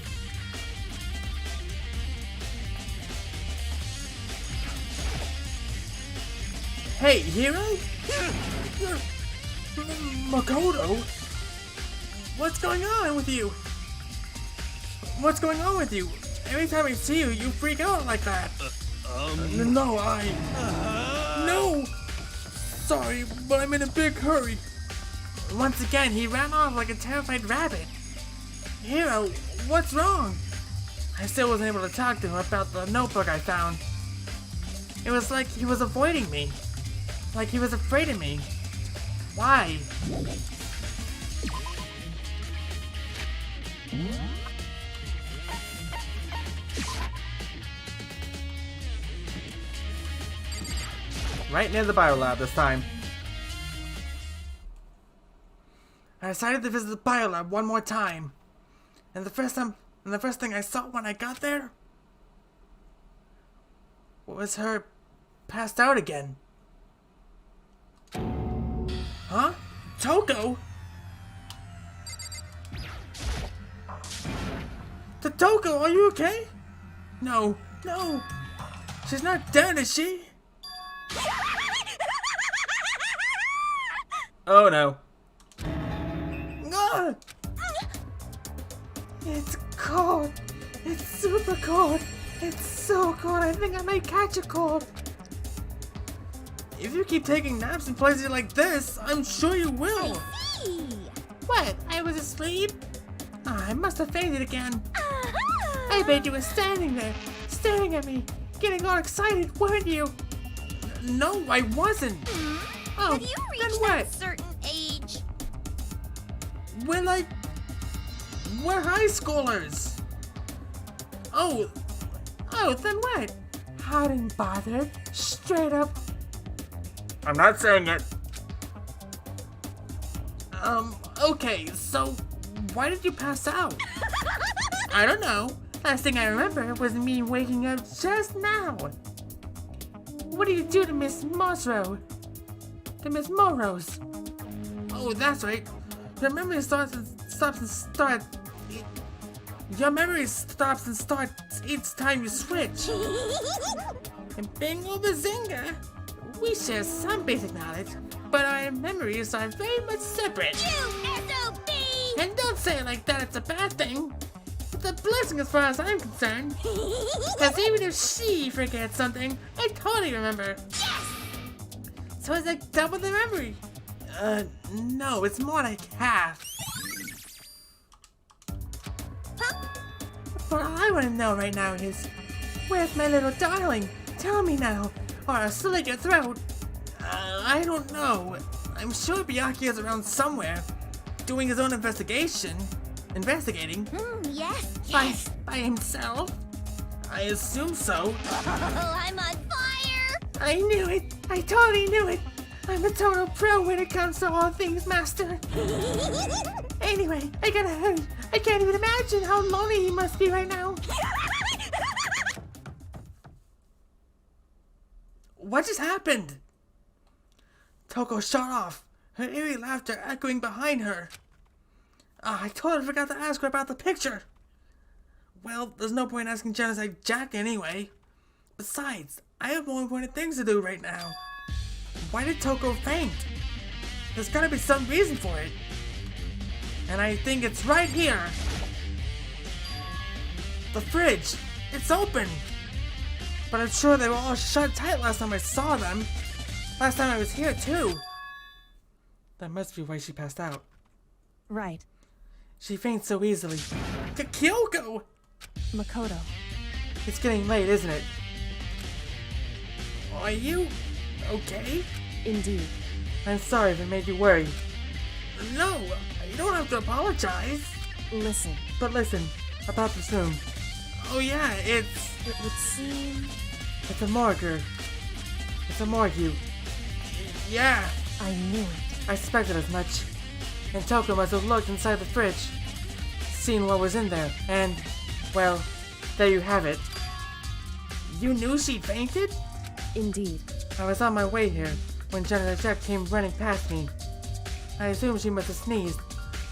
Hey, hero? Makoto? What's going on with you? What's going on with you? Every time I see you, you freak out like that. No, No! Sorry, but I'm in a big hurry. Once again, he ran off like a terrified rabbit. Hero, what's wrong? I still wasn't able to talk to him about the notebook I found. It was like he was avoiding me. Like he was afraid of me. Why? Right near the biolab this time. I decided to visit the biolab one more time. And the first thing I saw when I got there was her passed out again. Huh? Toko? Toko, are you okay? No. She's not dead, is she? Oh no. Ah! It's cold. It's super cold. It's so cold. I think I might catch a cold. If you keep taking naps in places like this, I'm sure you will. I see. What? I was asleep? I must have fainted again. I bet you were standing there, staring at me, getting all excited, weren't you? No, I wasn't. Oh, Have you then reached what? that certain age? We're high schoolers. Oh, then what? Hot and bothered, straight up. I'm not saying it. Okay, so why did you pass out? I don't know. Last thing I remember was me waking up just now. What did you do to Miss Mosro? To Miss Morose? Oh, that's right. Your memory stops and starts. Your memory stops and starts each time you switch. And bingo bazinga! We share some basic knowledge, but our memories are very much separate. You SOB! And don't say it like that, it's a bad thing. It's a blessing as far as I'm concerned. Because even if she forgets something, I totally remember. Yes! So it's like double the memory. No, it's more like half. Huh? What I want to know right now is, where's my little darling? Tell me now, or I'll slit your throat. I don't know. I'm sure Byakuya is around somewhere, doing his own investigating. Yes, By, yes. by himself? I assume so. Oh, I'm on fire! I knew it! I totally knew it! I'm a total pro when it comes to all things, Master. Anyway, I gotta hurry. I can't even imagine how lonely he must be right now. What just happened? Toko shot off, her eerie laughter echoing behind her. I totally forgot to ask her about the picture. Well, there's no point asking Genocide Jack anyway. Besides, I have more important things to do right now. Why did Toko faint? There's gotta be some reason for it. And I think it's right here. The fridge. It's open. But I'm sure they were all shut tight last time I saw them. Last time I was here too. That must be why she passed out. Right. She faints so easily. Kyoko! Makoto. It's getting late, isn't it? Are you okay? Indeed. I'm sorry if it made you worry. No, you don't have to apologize. Listen. But listen, about this room. Oh yeah, It would seem... it's a morgue. It's a morgue. Yeah, I knew it. I suspected as much. And Toko must have looked inside the fridge, seen what was in there, and, well, there you have it. You knew she fainted? Indeed. I was on my way here when Jenna Jack came running past me. I assumed she must have sneezed,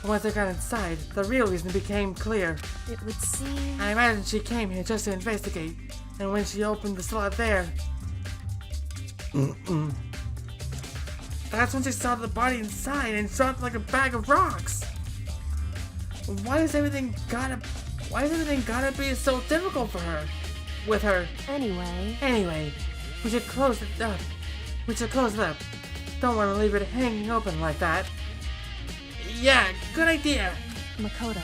Once I got inside, the real reason became clear. It would seem. I imagine she came here just to investigate, and when she opened the slot there, that's when she saw the body inside and dropped like a bag of rocks. Why is everything gotta be so difficult for her? With her. Anyway, we should close it up. Don't want to leave it hanging open like that. Yeah, good idea. Makoto.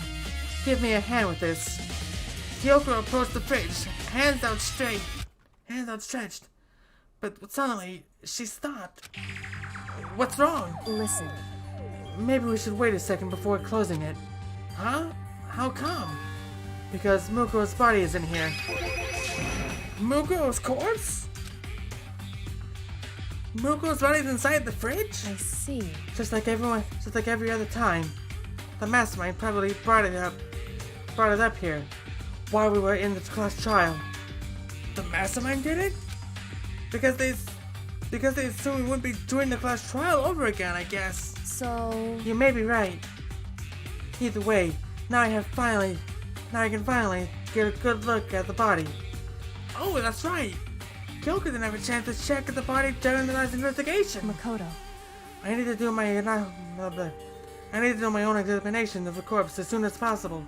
Give me a hand with this. Kyoko approached the fridge, hands outstretched. But suddenly, she stopped. What's wrong? Listen. Maybe we should wait a second before closing it. Huh? How come? Because Mukuro's body is in here. Mukuro's corpse? Mukuro's body's inside the fridge? I see. Just like every other time. The mastermind probably brought it up here while we were in the class trial. The mastermind did it? Because they assumed we wouldn't be doing the class trial over again, I guess. So. You may be right. Either way, now I can finally get a good look at the body. Oh, that's right. Kyoko didn't have a chance to check the body during the last investigation. Makoto. I need to do my own examination of the corpse as soon as possible.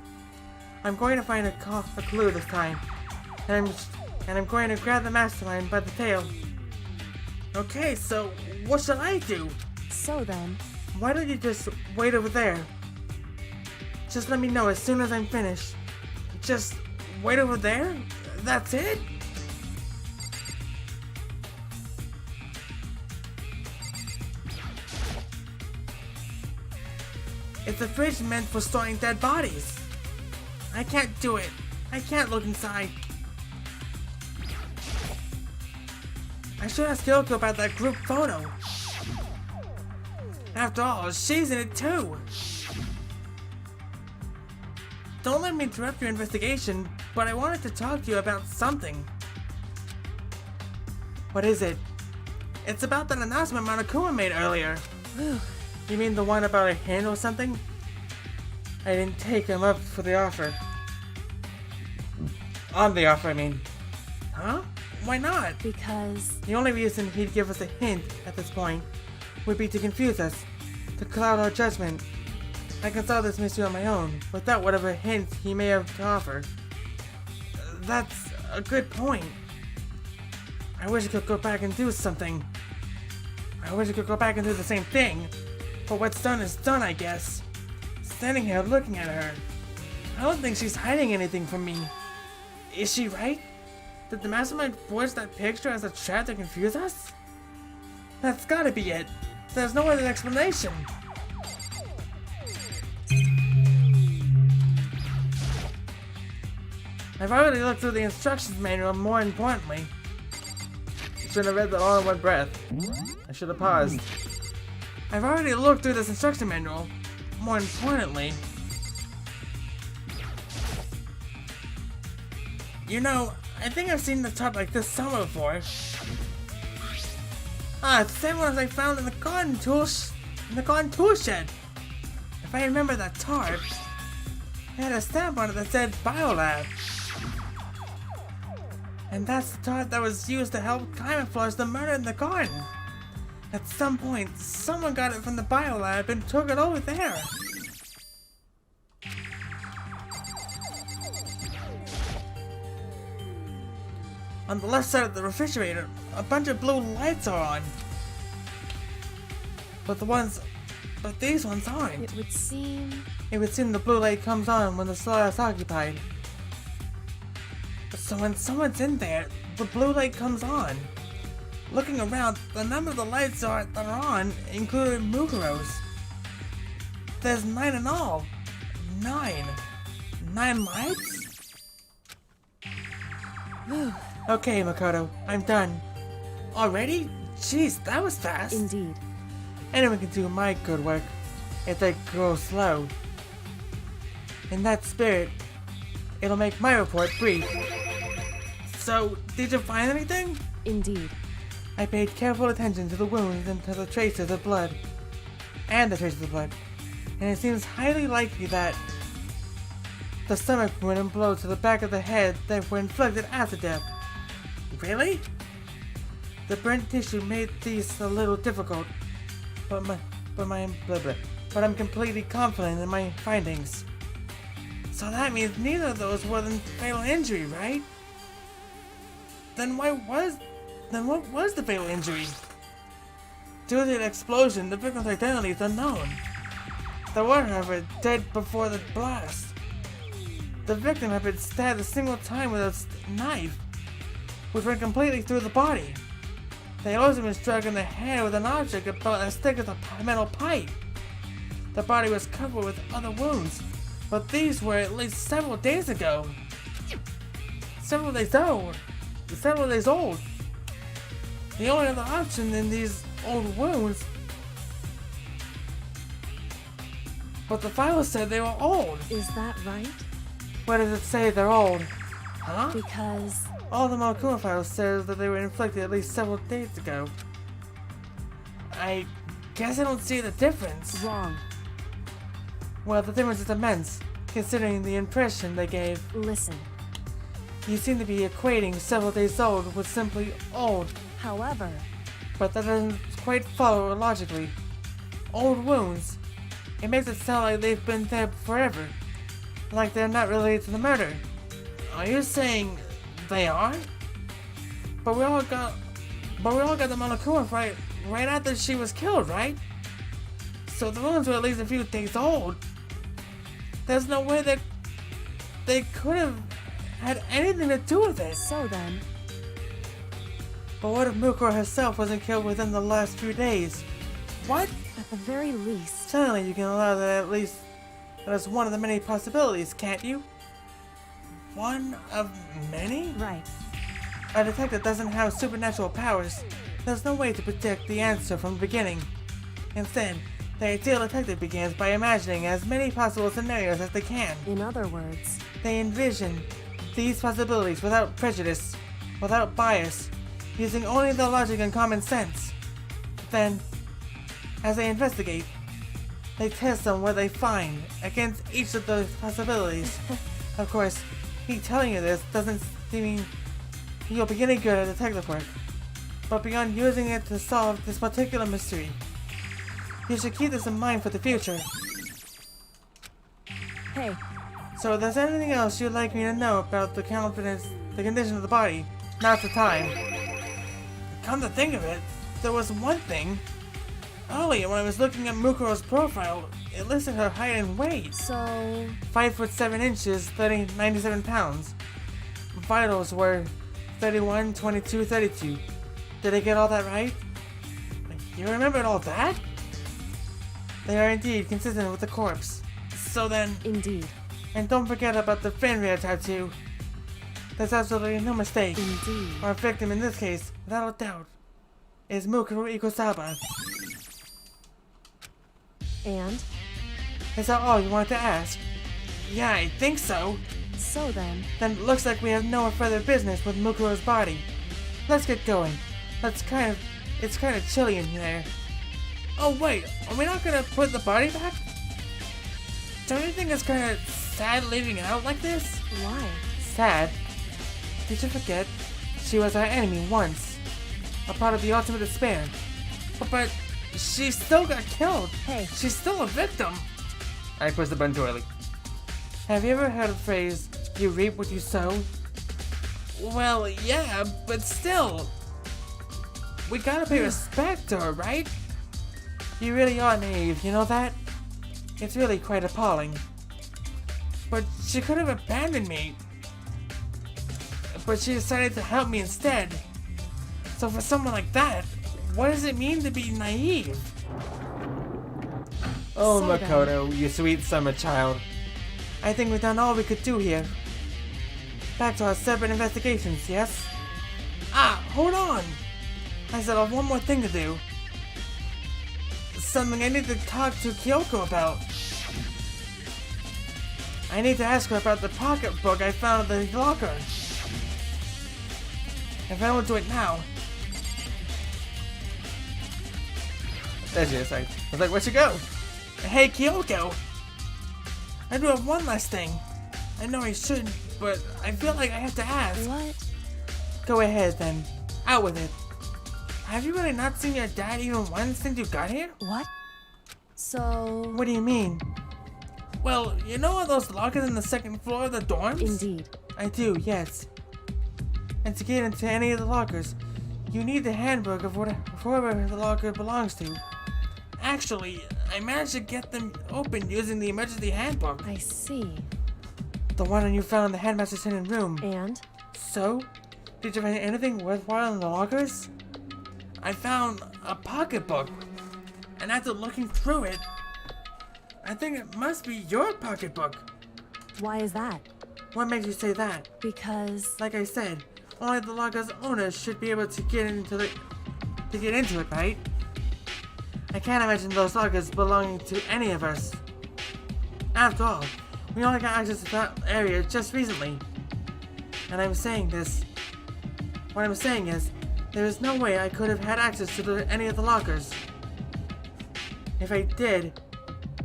I'm going to find a clue this time, and I'm going to grab the mastermind by the tail. Okay, so what shall I do? So then. Why don't you just wait over there? Just let me know as soon as I'm finished. Just wait over there? That's it? It's a fridge meant for storing dead bodies. I can't do it. I can't look inside. I should ask Kyoko about that group photo. After all, she's in it too. Don't let me interrupt your investigation, but I wanted to talk to you about something. What is it? It's about that announcement Monokuma made earlier. You mean the one about a hint or something? I didn't take him up for the offer. On the offer, I mean. Huh? Why not? Because. The only reason he'd give us a hint at this point would be to confuse us, to cloud our judgment. I can solve this mystery on my own, without whatever hint he may have to offer. That's a good point. I wish I could go back and do something. I wish I could go back and do the same thing. But what's done is done, I guess. Standing here looking at her. I don't think she's hiding anything from me. Is she right? Did the mastermind forge that picture as a trap to confuse us? That's gotta be it. There's no other explanation. I've already looked through the instructions manual, more importantly. Should have read that all in one breath. I should have paused. I've already looked through this instruction manual. More importantly, you know, I think I've seen the tarp like this somewhere before. It's the same one as I found in the garden tool shed. If I remember that tarp, it had a stamp on it that said Biolab. And that's the tarp that was used to help camouflage the murder in the garden. At some point, someone got it from the biolab and took it over there. On the left side of the refrigerator, a bunch of blue lights are on. But these ones aren't. It would seem the blue light comes on when the slot is occupied. So when someone's in there, the blue light comes on. Looking around, the number of the lights that are on include Mukuro's. There's 9 in all. 9. 9 lights? Okay, Makoto, I'm done. Already? Jeez, that was fast. indeed. Anyone can do my good work if they go slow. In that spirit, it'll make my report brief. So, did you find anything? Indeed. I paid careful attention to the wounds and to the traces of blood. and it seems highly likely that the stomach wound and blow to the back of the head that were inflicted after death. Really? The burnt tissue made these a little difficult, but I'm completely confident in my findings. So that means neither of those were the fatal injury, right? Then what was the fatal injury? Due to the explosion, the victim's identity is unknown. The water, however, dead before the blast. The victim had been stabbed a single time with a knife, which went completely through the body. They had also been struck in the head with an object about as thick as a metal pipe. The body was covered with other wounds, but these were at least several days ago. Several days old. The only other option in these old wounds. But the file said they were old. Is that right? Where does it say they're old? Huh? Because All the Monokuma file says that they were inflicted at least several days ago. I guess I don't see the difference. wrong. Well, the difference is immense, considering the impression they gave. Listen. You seem to be equating several days old with simply old, However, but that doesn't quite follow logically. Old wounds. It makes it sound like they've been there forever, like they're not related to the murder. Are you saying they are? But we all got the Monokuma right after she was killed, right? So the wounds were at least a few days old. There's no way that they could have had anything to do with it. so then, But what if Mukuro herself wasn't killed within the last few days? What? at the very least, Certainly you can allow that at least that is one of the many possibilities, can't you? One of many? right. A detective doesn't have supernatural powers. There's no way to predict the answer from the beginning. Instead, the ideal detective begins by imagining as many possible scenarios as they can. In other words, They envision these possibilities without prejudice, without bias, using only their logic and common sense. Then, as they investigate, they test on what they find against each of those possibilities. Of course, me telling you this doesn't mean you'll be any good at detective work, but beyond using it to solve this particular mystery, you should keep this in mind for the future. hey, So if there's anything else you'd like me to know about the condition of the body, now's the time. Come to think of it, there was one thing. Earlier when I was looking at Mukuro's profile, it listed her height and weight. so 5'7" inches, 97 pounds. Vitals were 31, 22, 32. Did I get all that right? You remembered all that? They are indeed consistent with the corpse. So then, indeed, and don't forget about the Fenrir tattoo. There's absolutely no mistake. indeed. Our victim in this case, without a doubt, is Mukuro Ikosaba. And Is that all you wanted to ask? Yeah, I think so. so then, Then it looks like we have no further business with Mukuro's body. Let's get going. It's kind of chilly in there. Oh wait, are we not gonna put the body back? Don't you think it's kind of sad leaving it out like this? why? Sad? Did you forget? She was our enemy once. A part of the ultimate despair. But she still got killed. Hey, She's still a victim. I pushed the button too early. Have you ever heard the phrase, you reap what you sow? Well, yeah, but still. We gotta pay respect to her, right? You really are naive, you know that? It's really quite appalling. But she could have abandoned me. But she decided to help me instead. So for someone like that, what does it mean to be naive? Oh, So then- Makoto, you sweet summer child. I think we've done all we could do here. Back to our separate investigations, yes? Ah, hold on! I still have one more thing to do. Something I need to talk to Kyoko about. I need to ask her about the pocketbook I found in the locker. If I don't do it now... There she is. I was like, where'd she go? Hey, Kyoko! I do have one last thing. I know I should, but I feel like I have to ask. What? Go ahead, then. Out with it. Have you really not seen your dad even once since you got here? What? So... What do you mean? Well, you know all those lockers on the second floor of the dorms? Indeed. I do, yes. And to get into any of the lockers, you need the handbook of whoever the locker belongs to. Actually, I managed to get them open using the emergency handbook. I see. The one you found in the headmaster's hidden room. And? So? Did you find anything worthwhile in the lockers? I found a pocketbook. And after looking through it, I think it must be your pocketbook. Why is that? What makes you say that? Because... Like I said, only the locker's owners should be able to get into it, right? I can't imagine those lockers belonging to any of us. After all, we only got access to that area just recently. And what I'm saying is, there is no way I could have had access to any of the lockers. If I did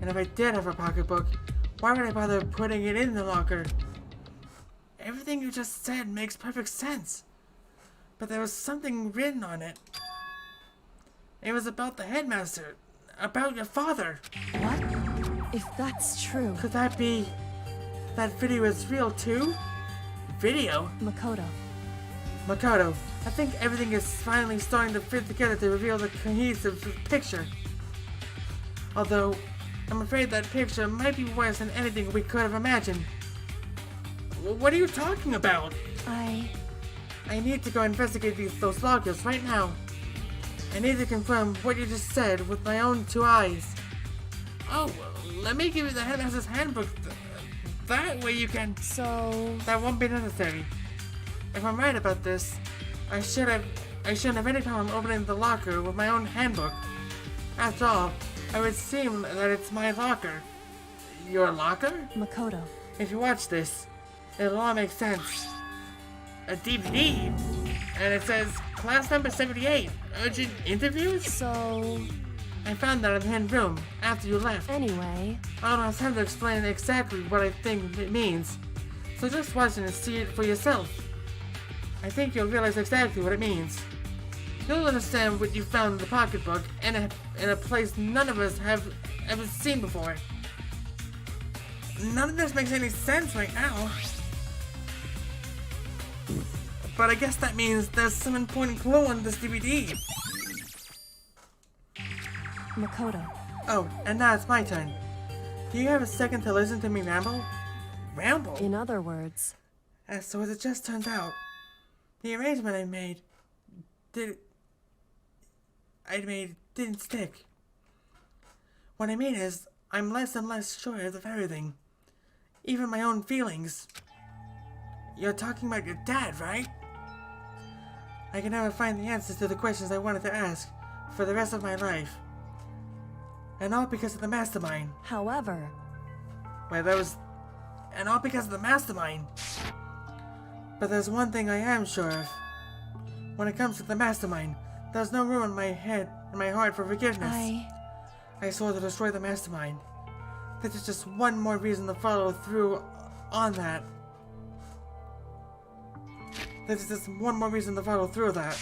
have a pocketbook, why would I bother putting it in the locker? Everything you just said makes perfect sense. But there was something written on it. It was about the headmaster. About your father. What? If that's true... Could that be... that video is real too? Video? Makoto. Makoto, I think everything is finally starting to fit together to reveal the cohesive picture. Although, I'm afraid that picture might be worse than anything we could have imagined. What are you talking about? I need to go investigate those lockers right now. I need to confirm what you just said with my own two eyes. Oh, let me give you the headmaster's handbook. That way you can... So... That won't be necessary. If I'm right about this, I shouldn't have any problem opening the locker with my own handbook. After all, it would seem that it's my locker. Your locker? Makoto. If you watch this, it'll all make sense. A DVD? And it says, class number 78, urgent interviews? So... I found that in the hidden room, after you left. Anyway... I don't have time to explain exactly what I think it means. So just watch it and see it for yourself. I think you'll realize exactly what it means. You'll understand what you found in the pocketbook in a place none of us have ever seen before. None of this makes any sense right now. But I guess that means there's some important clue on this DVD. Makoto. Oh, and now it's my turn. Do you have a second to listen to me ramble? Ramble? In other words... So as it just turns out, the arrangement I made didn't stick. What I mean is, I'm less and less sure of everything. Even my own feelings. You're talking about your dad, right? I can never find the answers to the questions I wanted to ask for the rest of my life. And all because of the mastermind. However... And all because of the mastermind. But there's one thing I am sure of. When it comes to the mastermind, there's no room in my head and my heart for forgiveness. I swore to destroy the mastermind. This is just one more reason to follow through on that. This is just one more reason to follow through that.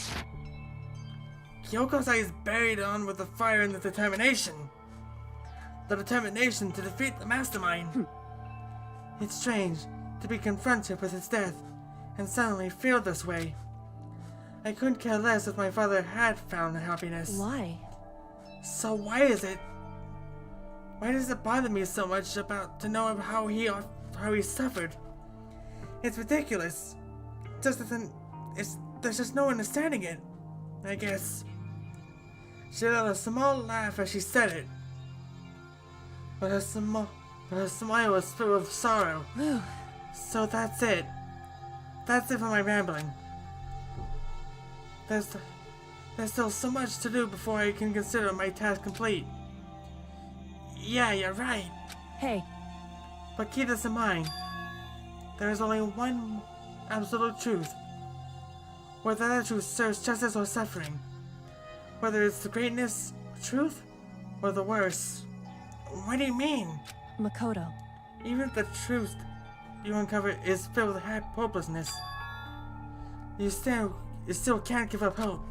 Kyoko's eyes buried on with the fire and the determination. The determination to defeat the mastermind. It's strange to be confronted with his death and suddenly feel this way. I couldn't care less if my father had found happiness. Why? So why is it? Why does it bother me so much to know how he suffered? It's ridiculous. There's just no understanding it, I guess. She let a small laugh as she said it. But her smile was filled with sorrow. So that's it. That's it for my rambling. There's still so much to do before I can consider my task complete. Yeah, you're right. Hey. But keep this in mind. There is only one absolute truth. Whether that truth serves justice or suffering. Whether it's the greatness, truth, or the worst. What do you mean? Makoto. Even if the truth you uncover is filled with hopelessness, you still can't give up hope.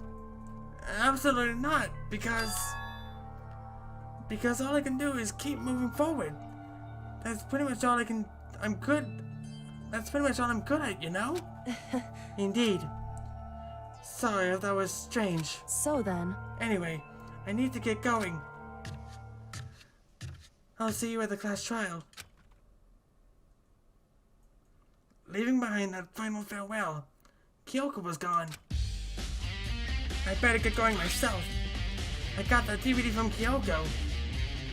Absolutely not, because all I can do is keep moving forward. That's pretty much all I'm good. That's pretty much all I'm good at, you know? Indeed. Sorry if that was strange. So then, Anyway, I need to get going. I'll see you at the class trial. Leaving behind that final farewell, Kyoko was gone. I better get going myself. I got that DVD from Kyoko.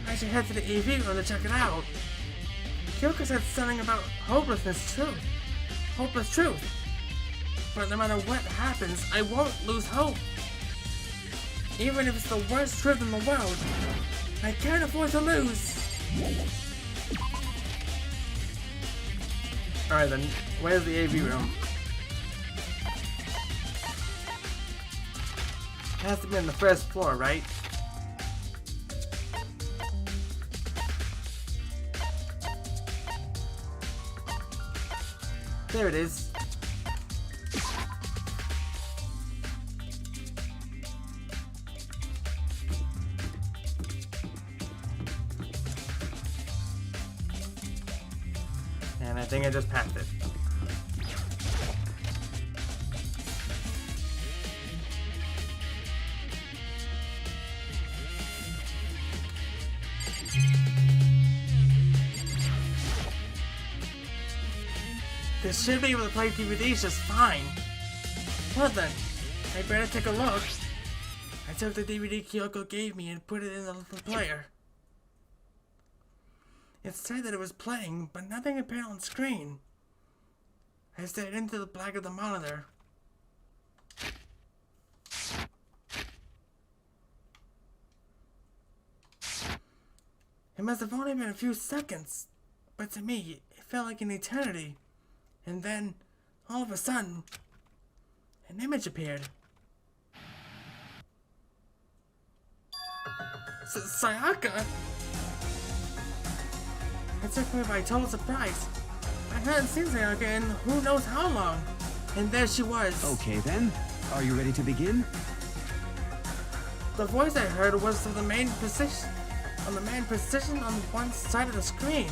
I should head to the AV room to check it out. Kyoko said something about hopeless truth. But no matter what happens, I won't lose hope. Even if it's the worst truth in the world, I can't afford to lose. Alright then, where's the AV room? It has to be on the first floor, right? There it is. And I think I just passed it. This should be able to play DVDs just fine. Well then, I better take a look. I took the DVD Kyoko gave me and put it in the player. It said that it was playing, but nothing appeared on screen. I stared into the black of the monitor. It must have only been a few seconds, but to me, it felt like an eternity. And then, all of a sudden, an image appeared. Sayaka? It took me by total surprise. I hadn't seen Sayaka in who knows how long. And there she was. Okay then, are you ready to begin? The voice I heard was of the main position on one side of the screen.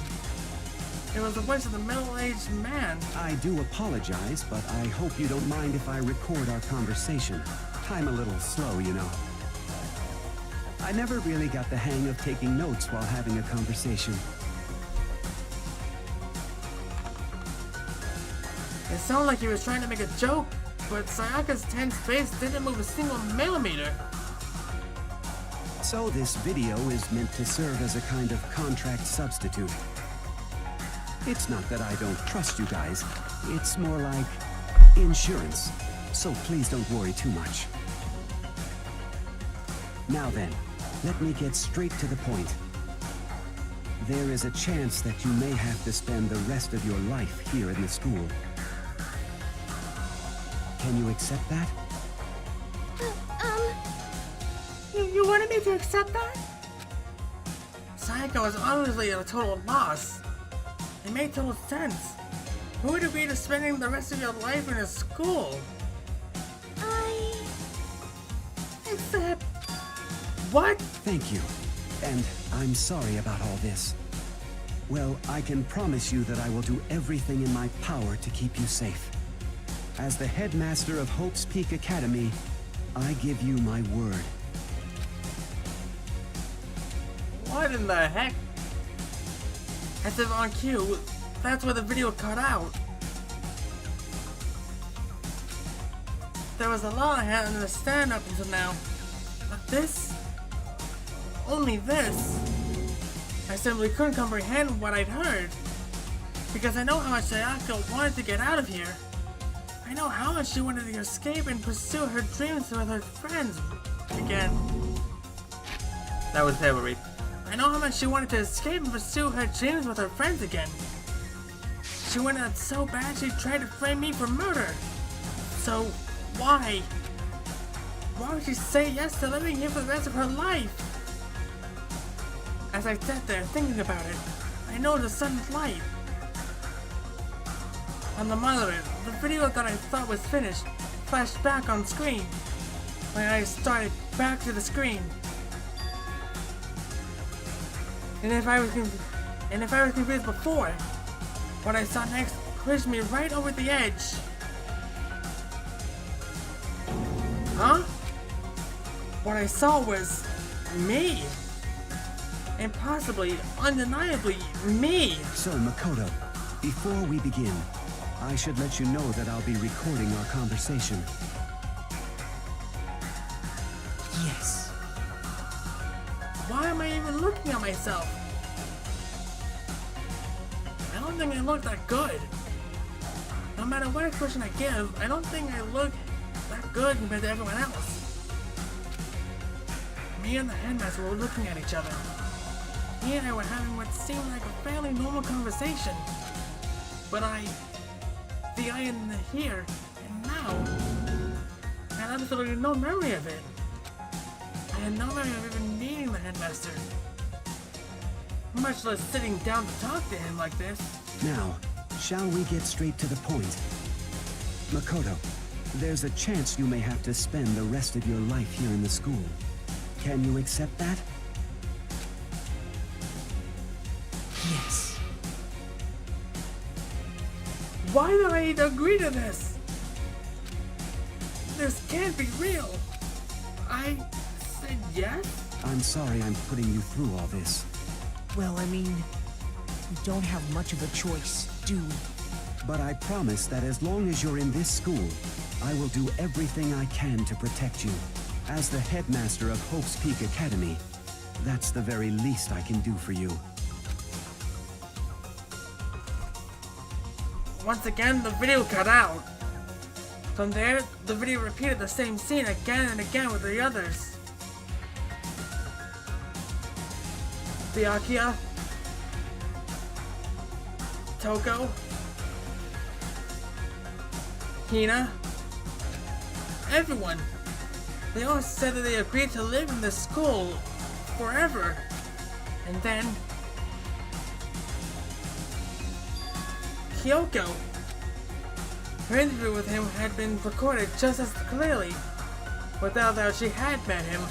It was the voice of the middle-aged man. I do apologize, but I hope you don't mind if I record our conversation. I'm a little slow, you know. I never really got the hang of taking notes while having a conversation. It sounded like he was trying to make a joke, but Sayaka's tense face didn't move a single millimeter. So this video is meant to serve as a kind of contract substitute. It's not that I don't trust you guys. It's more like insurance. So please don't worry too much. Now then, let me get straight to the point. There is a chance that you may have to spend the rest of your life here in the school. Can you accept that? You wanted me to accept that? Sayaka was obviously at a total loss. It made total sense. Who would agree to spending the rest of your life in a school? Except... What? Thank you. And I'm sorry about all this. Well, I can promise you that I will do everything in my power to keep you safe. As the headmaster of Hope's Peak Academy, I give you my word. What in the heck? As if on cue, that's where the video cut out. There was a lot I hadn't understand up until now. But this? Only this? I simply couldn't comprehend what I'd heard. Because I know how much Sayaka wanted to get out of here. I know how much she wanted to escape and pursue her dreams with her friends again. That was terrible, Reed. I know how much she wanted to escape and pursue her dreams with her friends again. She wanted that so bad she tried to frame me for murder. So, why? Why would she say yes to living here for the rest of her life? As I sat there thinking about it, I noticed a sudden light. On the monitor, the video that I thought was finished flashed back on screen. My eyes started back to the screen. And if I was confused before, what I saw next pushed me right over the edge. Huh? What I saw was me. And possibly, undeniably, me. So, Makoto, before we begin, I should let you know that I'll be recording our conversation. Yes. Why am I even looking at myself? I don't think I look that good. No matter what expression I give, I don't think I look that good compared to everyone else. Me and the headmaster were looking at each other. He and I were having what seemed like a fairly normal conversation. But the I and the here, and now, I had absolutely no memory of it. I had no memory of even meeting the headmaster. Much less sitting down to talk to him like this. Now, shall we get straight to the point? Makoto, there's a chance you may have to spend the rest of your life here in the school. Can you accept that? Yes. Why did I agree to this? This can't be real. I said yes? I'm sorry I'm putting you through all this. Well, I mean, we don't have much of a choice, do we? But I promise that as long as you're in this school, I will do everything I can to protect you. As the headmaster of Hope's Peak Academy, that's the very least I can do for you. Once again, the video cut out. From there, the video repeated the same scene again and again with the others. Byakuya, Toko, Hina, everyone. They all said that they agreed to live in this school forever. And then Kyoko. Her interview with him had been recorded just as clearly. Without doubt, she had met him.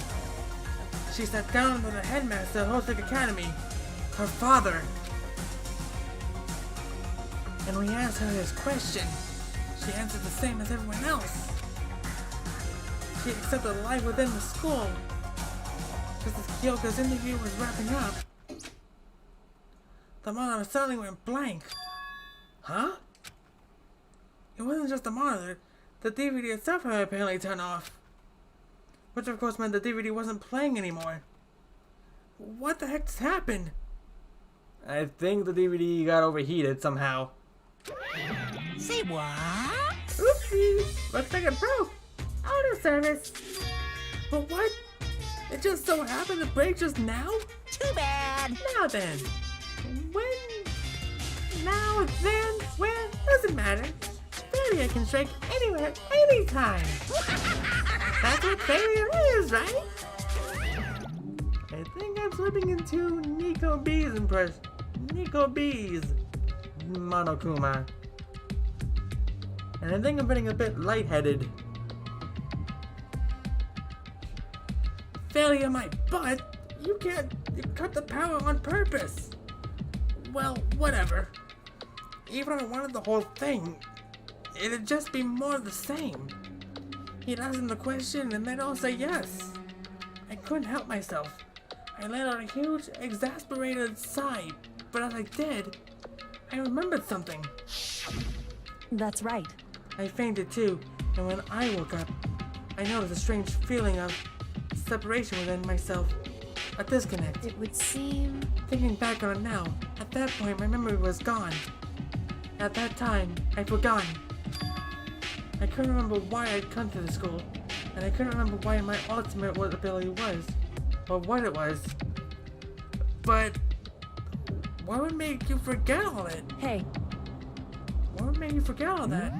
She sat down with the headmaster of Hope's Academy, her father. And when he asked her his question, she answered the same as everyone else. She accepted life within the school. Just as Kyoko's interview was wrapping up, the monitor suddenly went blank. Huh? It wasn't just the monitor. The DVD itself had apparently turned off. Which of course meant the DVD wasn't playing anymore. What the heck just happened? I think the DVD got overheated somehow. Say what? Oopsie! Looks like it broke. Auto service. But what? It just so happened to break just now? Too bad. Now then. When? Now, then, where? Doesn't matter. Failure can strike anywhere, anytime. That's what failure is, right? I think I'm slipping into Nico B's impression. Nico B's Monokuma. And I think I'm getting a bit lightheaded. Failure my butt? You cut the power on purpose. Well, whatever. Even if I wanted the whole thing, it'd just be more of the same. He'd ask them the question and they'd all say yes. I couldn't help myself. I let out a huge, exasperated sigh, but as I did, I remembered something. That's right. I fainted too, and when I woke up, I noticed a strange feeling of separation within myself. A disconnect. It would seem... Thinking back on it now, at that point my memory was gone. At that time, I'd forgotten. I couldn't remember why I'd come to the school, and I couldn't remember why my ultimate ability was, or what it was. But what would make you forget all that? Hey, What would make you forget all that?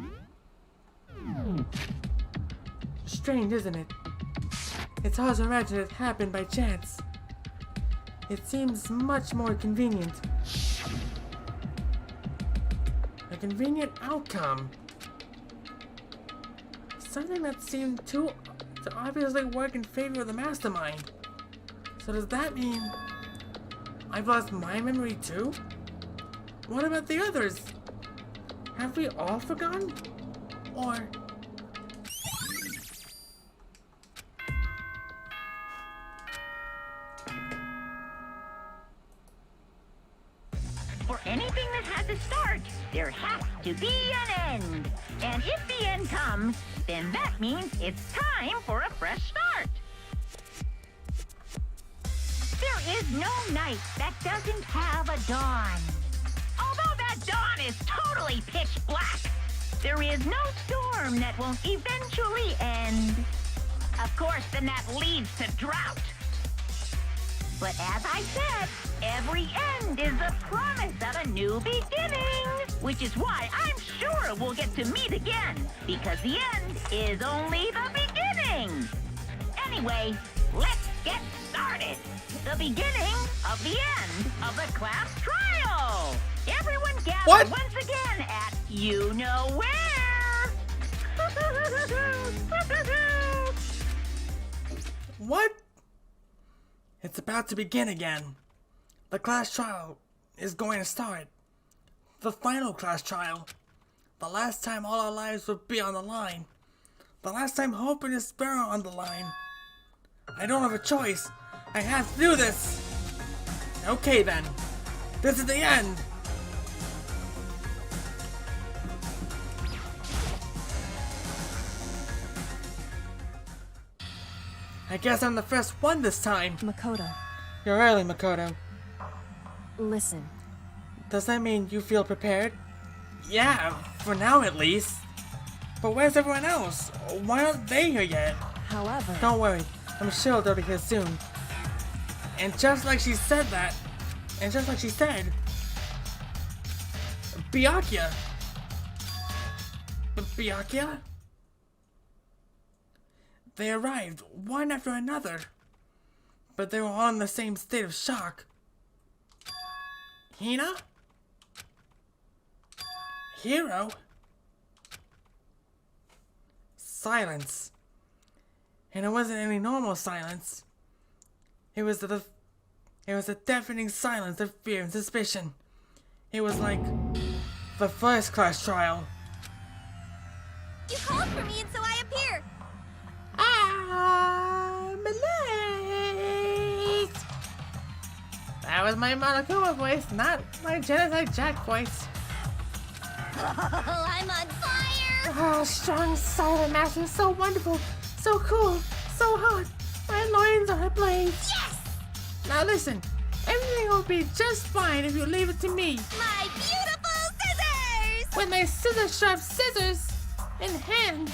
Strange, isn't it? It's hard to imagine it happened by chance. It seems much more convenient. A convenient outcome. Something that seemed to obviously work in favor of the mastermind. So does that mean I've lost my memory too? What about the others? Have we all forgotten? Or... For anything that has a start, there has to be an end. And if the end comes, then that means it's time for a fresh start. There is no night that doesn't have a dawn. Although that dawn is totally pitch black, there is no storm that won't eventually end. Of course, then that leads to drought. But as I said, every end is the promise of a new beginning. Which is why I'm sure we'll get to meet again, because the end is only the beginning. Anyway, let's get started. The beginning of the end of the class trial. Everyone gather What? once again at you know where. What? It's about to begin again. The class trial is going to start. The final class trial. The last time all our lives will be on the line. The last time hope and despair are on the line. I don't have a choice. I have to do this. Okay then. This is the end. I guess I'm the first one this time. Makoto, You're early, Makoto. listen. Does that mean you feel prepared? Yeah, for now at least. But where's everyone else? Why aren't they here yet? However, Don't worry, I'm sure they'll be here soon. And just like she said that, and just like she said, Byakuya. Byakuya? They arrived, one after another. But they were all in the same state of shock. Hina? Hero? Silence. And it wasn't any normal silence. It was a deafening silence of fear and suspicion. It was like the first class trial. You called for me and so I appear. I'm late. That was my Monokuma voice, not my Genocide Jack voice. Oh, I'm on fire. Oh, strong silent master, so wonderful, so cool, so hot. My loins are ablaze. Yes! Now listen, everything will be just fine if you leave it to me. My beautiful scissors! With my scissor-sharp scissors in hand,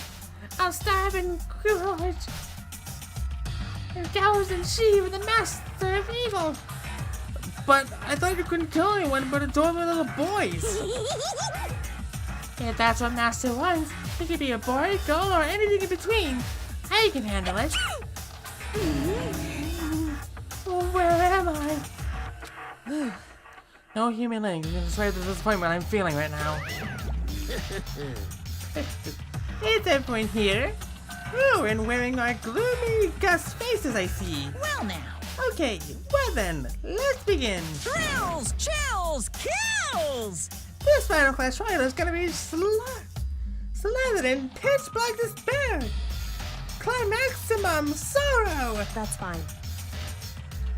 I'll stab and gorge and gouge and sheave the master of evil. But I thought you couldn't kill anyone but adorable little boys. If that's what Master wants, it could be a boy, girl, or anything in between. I can handle it. Where am I? No human link can describe the disappointment I'm feeling right now. It's everyone here. Oh, and wearing our gloomy gust faces, I see. Well now. Okay, well then, let's begin. Thrills, chills, kills! This final class trial is gonna be slathered in pitch black despair. Climaximum sorrow. That's fine.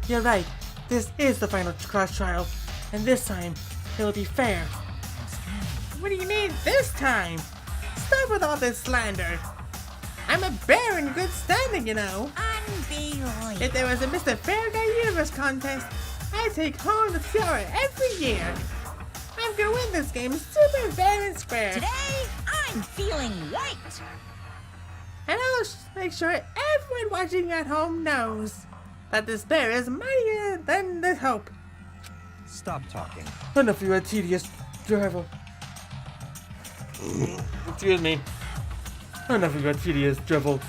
You're right. This is the final class trial, and this time it'll be fair. What do you mean this time? Stop with all this slander. I'm a bear in good standing, you know. Unbelievable. If there was a Mr. Fair Guy Universe contest, I'd take home the tiara every year. I'm gonna win this game super fair and square. Today, I'm feeling white. And I'll make sure everyone watching at home knows that this bear is mightier than the hope. Stop talking. Enough of your tedious drivel. Excuse me. Enough of your tedious drivel.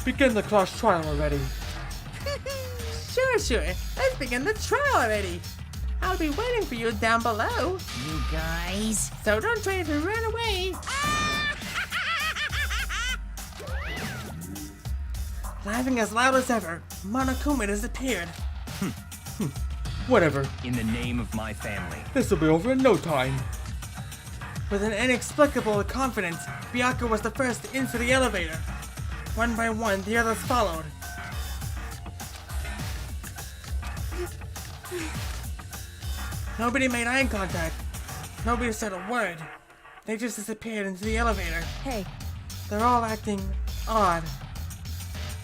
Begin the class trial already. Sure Sure. Let's begin the trial already. I'll be waiting for you down below. You guys. So don't try to run away. Laughing as loud as ever, Monokuma disappeared. Whatever. In the name of my family. This will be over in no time. With an inexplicable confidence, Byakuya was the first into the elevator. One by one, the others followed. Nobody made eye contact. Nobody said a word. They just disappeared into the elevator. Hey, They're all acting odd.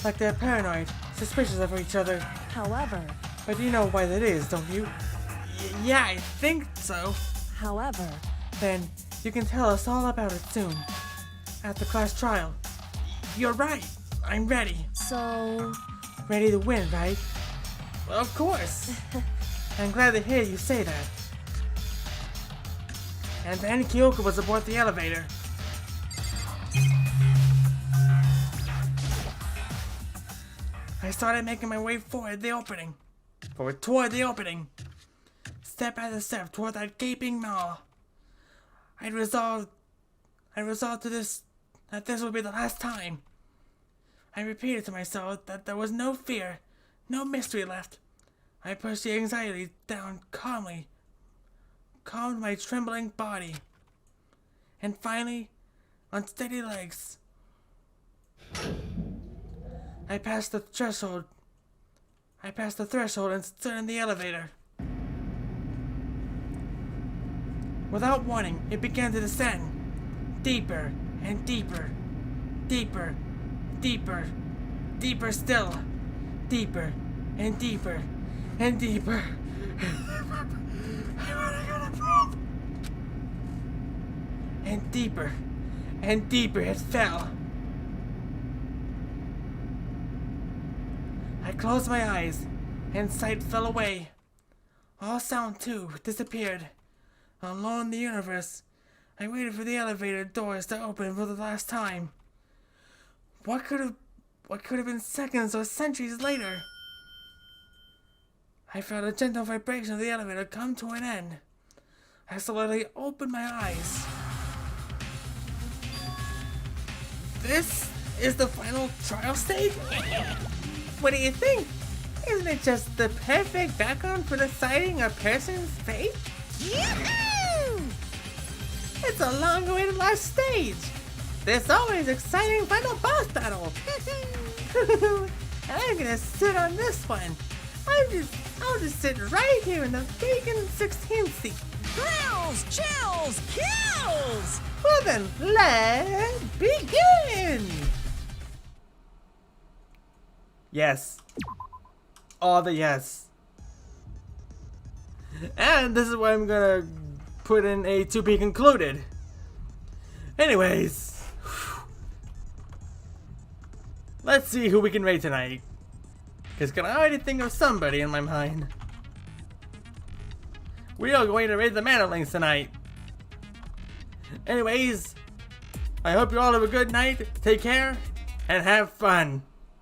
Like they're paranoid, suspicious of each other. however, But you know why that is, don't you? Yeah, I think so. however, Then you can tell us all about it soon. At the class trial. You're right. I'm ready. so, Ready to win, right? Well, of course. I'm glad to hear you say that. And then Kyoko was aboard the elevator. I started making my way toward the opening. Step by step toward that gaping maw. I resolved that this would be the last time. I repeated to myself that there was no fear, no mystery left. I pushed the anxiety down calmly, calmed my trembling body, and finally, on steady legs, I passed the threshold and stood in the elevator. Without warning, it began to descend. Deeper and deeper. Deeper. Deeper. Deeper still. Deeper and deeper and deeper. And deeper and deeper it fell. I closed my eyes, and sight fell away. All sound, too, disappeared. Alone in the universe, I waited for the elevator doors to open for the last time. What could have been seconds or centuries later? I felt a gentle vibration of the elevator come to an end. I slowly opened my eyes. This is the final trial stage? What do you think? Isn't it just the perfect background for deciding a person's fate? Yoo-hoo! It's a long-awaited last stage. There's always exciting final boss battle. I'm gonna sit on this one. I'll just sit right here in the vacant 16th seat. Thrills, chills, kills! Well then, let's begin. Yes. All the yes. And this is where I'm gonna put in a to be concluded. Anyways. Let's see who we can rate tonight. Because I can already think of somebody in my mind. We are going to rate the Manolings tonight. Anyways. I hope you all have a good night. Take care. And have fun.